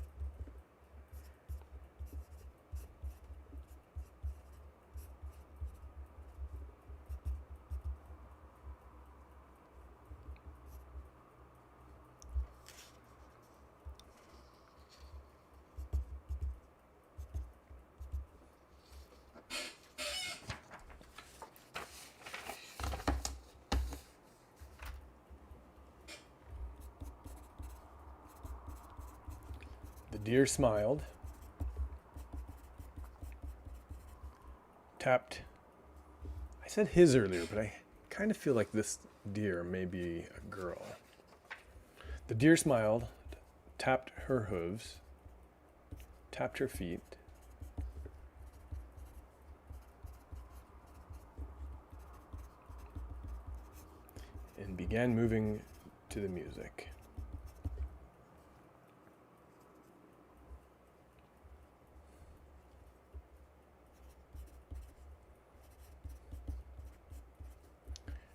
The deer smiled, tapped. I said his earlier, but I kind of feel like this deer may be a girl. The deer smiled, tapped her hooves, tapped her feet, and began moving to the music.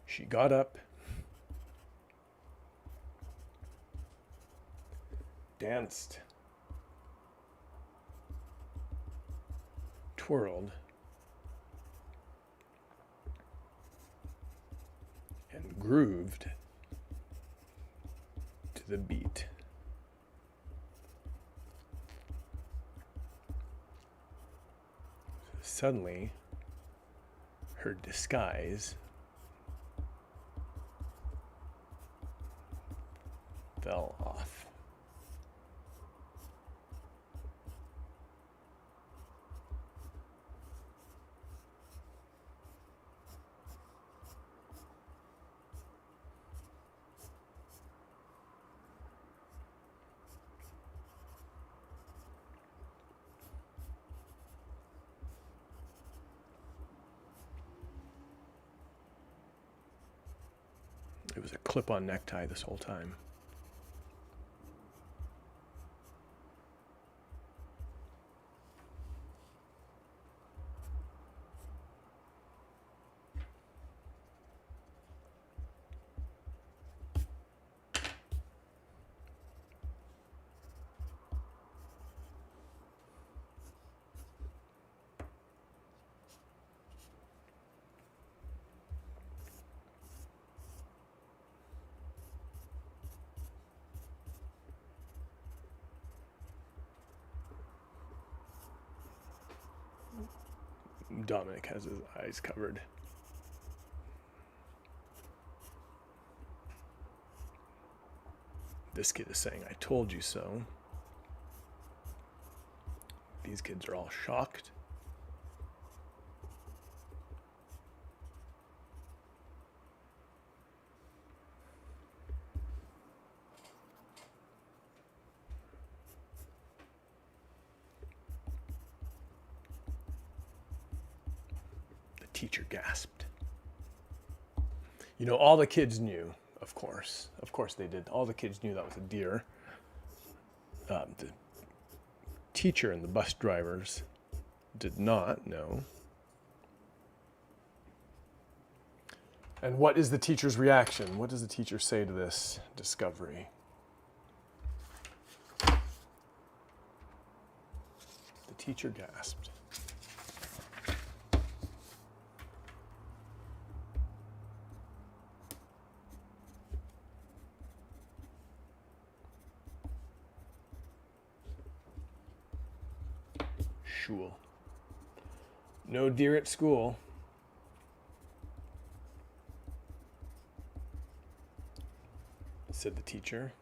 She got up, danced, twirled, and grooved to the beat. Suddenly, her disguise fell off. It was a clip-on necktie this whole time. Dominic has his eyes covered. This kid is saying, "I told you so." These kids are all shocked. Teacher gasped. You know, all the kids knew, of course they did. All the kids knew that was a deer. The teacher and the bus drivers did not know. And what is the teacher's reaction? What does the teacher say to this discovery? The teacher gasped. Shul. No deer at school. Said the teacher.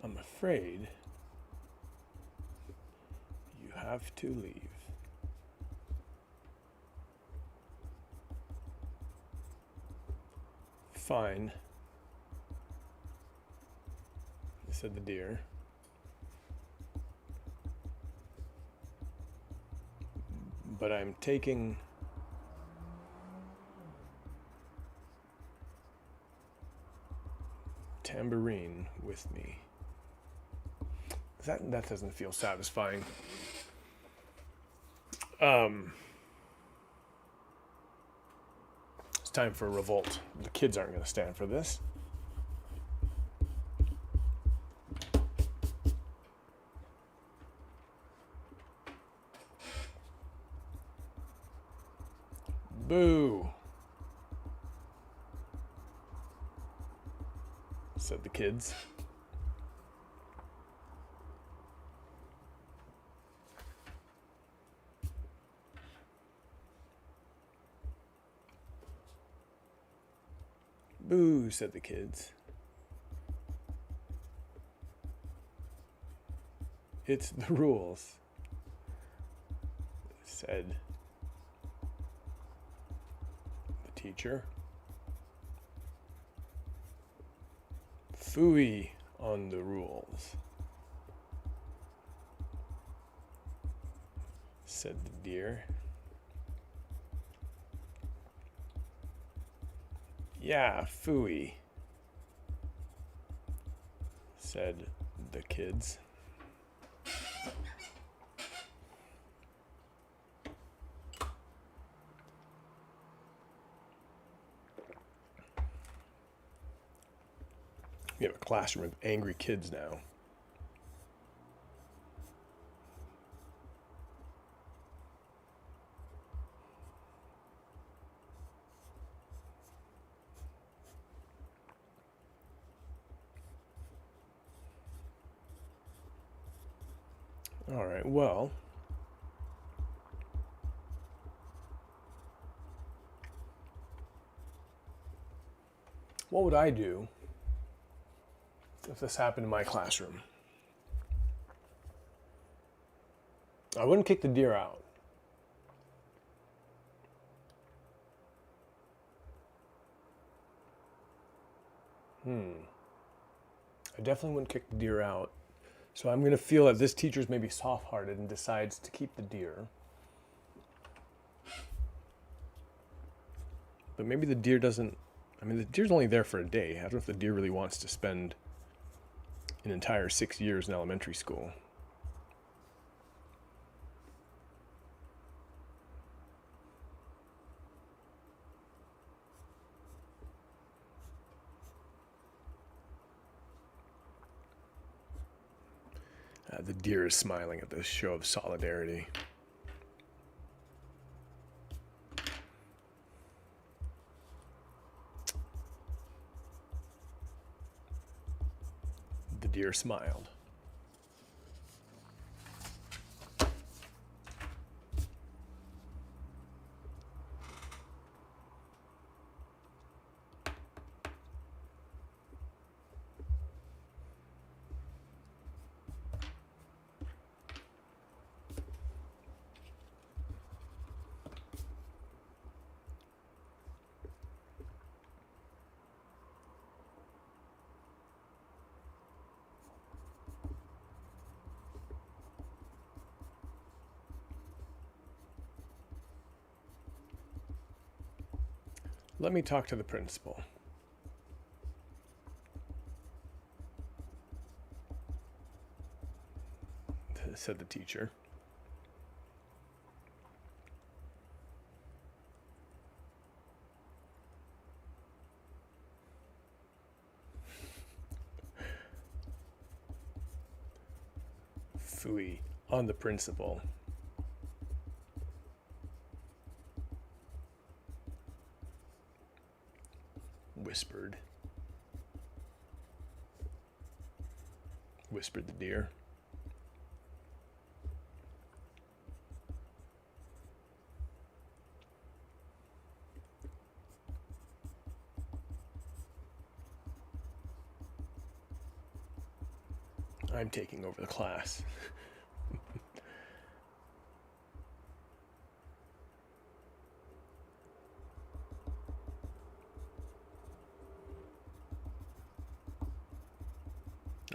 I'm afraid you have to leave. Fine, said the deer. But I'm taking tambourine with me. That doesn't feel satisfying. It's time for a revolt. The kids aren't going to stand for this. Boo, said the kids. Boo, said the kids. It's the rules, said the teacher. Phooey on the rules, said the deer. Yeah, phooey, said the kids. We have a classroom of angry kids now. All right, well, what would I do if this happened in my classroom? I wouldn't kick the deer out. I definitely wouldn't kick the deer out. So I'm going to feel that this teacher's maybe soft-hearted and decides to keep the deer. But maybe the deer doesn't, the deer's only there for a day. I don't know if the deer really wants to spend an entire 6 years in elementary school. The deer is smiling at this show of solidarity. The deer smiled. Let me talk to the principal, said the teacher. Phooey on the principal. Whispered the deer. I'm taking over the class.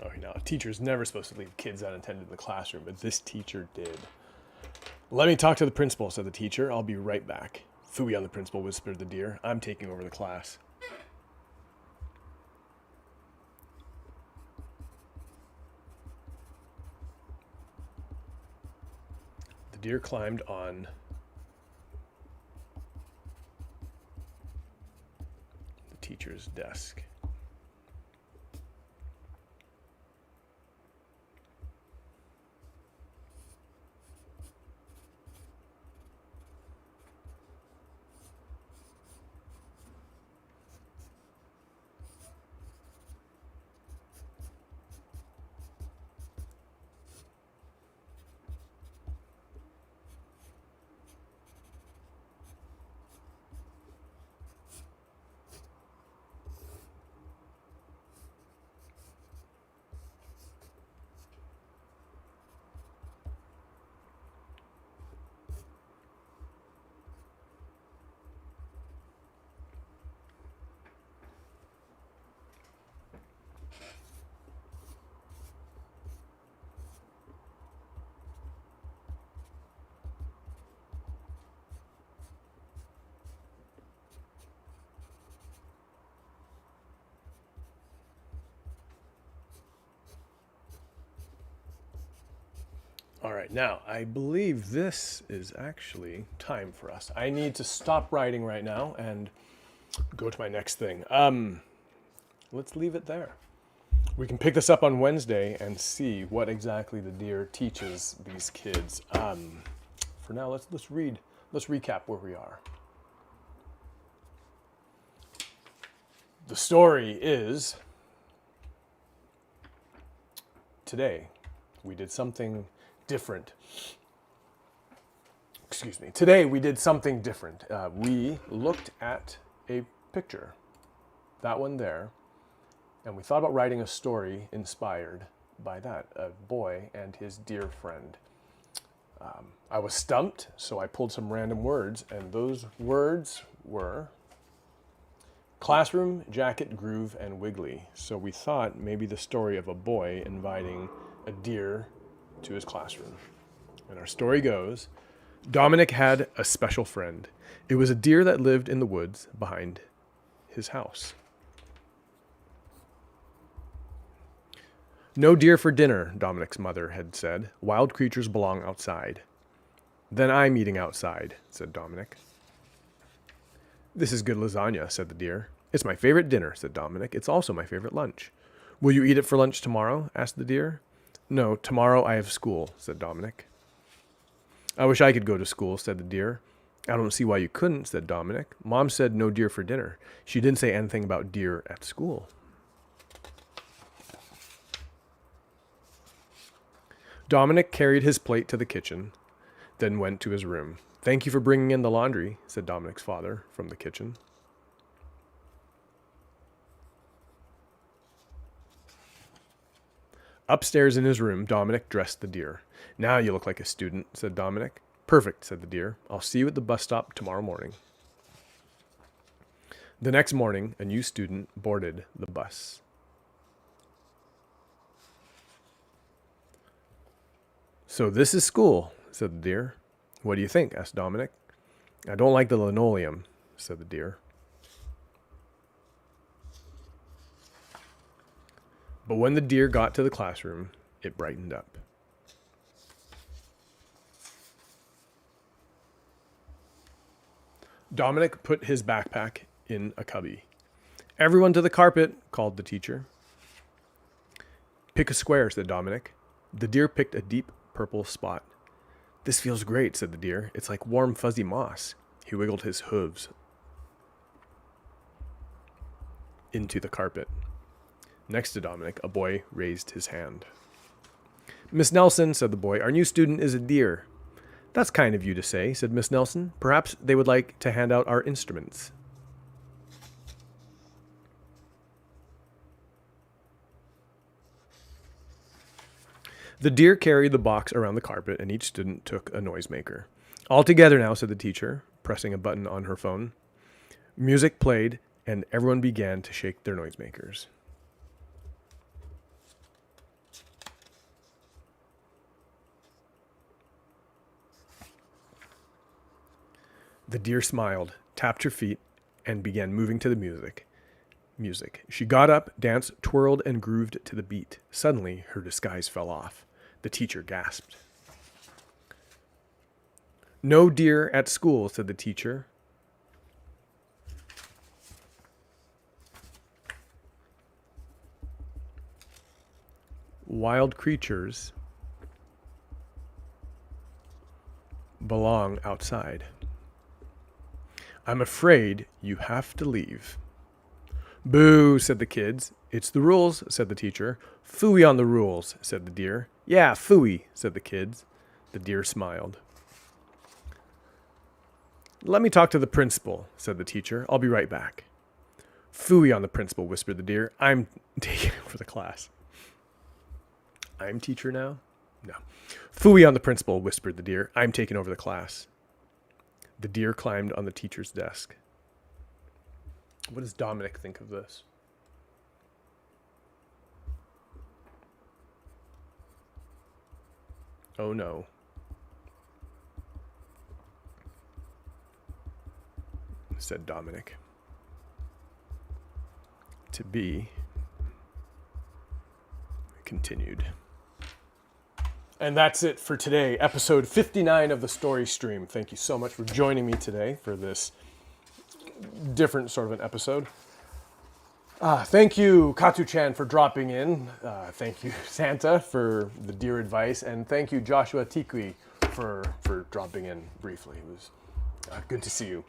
Oh, no, a teacher's never supposed to leave kids unattended in the classroom, but this teacher did. Let me talk to the principal, said the teacher. I'll be right back. Phooey on the principal, whispered the deer. I'm taking over the class. The deer climbed on the teacher's desk. All right, now I believe this is actually time for us. I need to stop writing right now and go to my next thing. Let's leave it there. We can pick this up on Wednesday and see what exactly the deer teaches these kids. For now, let's recap where we are. The story is, today we did something different. Excuse me. Today we did something different. We looked at a picture, that one there, and we thought about writing a story inspired by that, a boy and his deer friend. I was stumped, so I pulled some random words, and those words were classroom, jacket, groove, and wiggly. So we thought maybe the story of a boy inviting a deer to his classroom. And our story goes, Dominic had a special friend. It was a deer that lived in the woods behind his house. No deer for dinner, Dominic's mother had said. Wild creatures belong outside. Then I'm eating outside, said Dominic. This is good lasagna, said the deer. It's my favorite dinner, said Dominic. It's also my favorite lunch. Will you eat it for lunch tomorrow? Asked the deer. No, tomorrow I have school, said Dominic. I wish I could go to school, said the deer. I don't see why you couldn't, said Dominic. Mom said no deer for dinner. She didn't say anything about deer at school. Dominic carried his plate to the kitchen, then went to his room. Thank you for bringing in the laundry, said Dominic's father from the kitchen. Upstairs in his room, Dominic dressed the deer. Now you look like a student, said Dominic. Perfect, said the deer. I'll see you at the bus stop tomorrow morning. The next morning, a new student boarded the bus. So this is school, said the deer. What do you think? Asked Dominic. I don't like the linoleum, said the deer. But when the deer got to the classroom, it brightened up. Dominic put his backpack in a cubby. Everyone to the carpet, called the teacher. Pick a square, said Dominic. The deer picked a deep purple spot. This feels great, said the deer. It's like warm, fuzzy moss. He wiggled his hooves into the carpet. Next to Dominic, a boy raised his hand. Miss Nelson, said the boy, our new student is a deer. That's kind of you to say, said Miss Nelson. Perhaps they would like to hand out our instruments. The deer carried the box around the carpet, and each student took a noisemaker. All together now, said the teacher, pressing a button on her phone. Music played, and everyone began to shake their noisemakers. The deer smiled, tapped her feet, and began moving to the music. She got up, danced, twirled, and grooved to the beat. Suddenly, her disguise fell off. The teacher gasped. No deer at school, said the teacher. Wild creatures belong outside. I'm afraid you have to leave. Boo, said the kids. It's the rules, said the teacher. Phooey on the rules, said the deer. Yeah, phooey, said the kids. The deer smiled. Let me talk to the principal, said the teacher. I'll be right back. Phooey on the principal, whispered the deer. I'm taking over the class. I'm teacher now? No. Phooey on the principal, whispered the deer. I'm taking over the class. The deer climbed on the teacher's desk. What does Dominic think of this? Oh no. Said Dominic. To be continued. And that's it for today, episode 59 of the Story Stream. Thank you so much for joining me today for this different sort of an episode. Thank you, Katu-chan, for dropping in. Thank you, Santa, for the dear advice. And thank you, Joshua Tikui, for dropping in briefly. It was good to see you.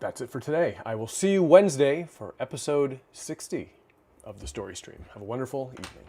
That's it for today. I will see you Wednesday for episode 60 of the Story Stream. Have a wonderful evening.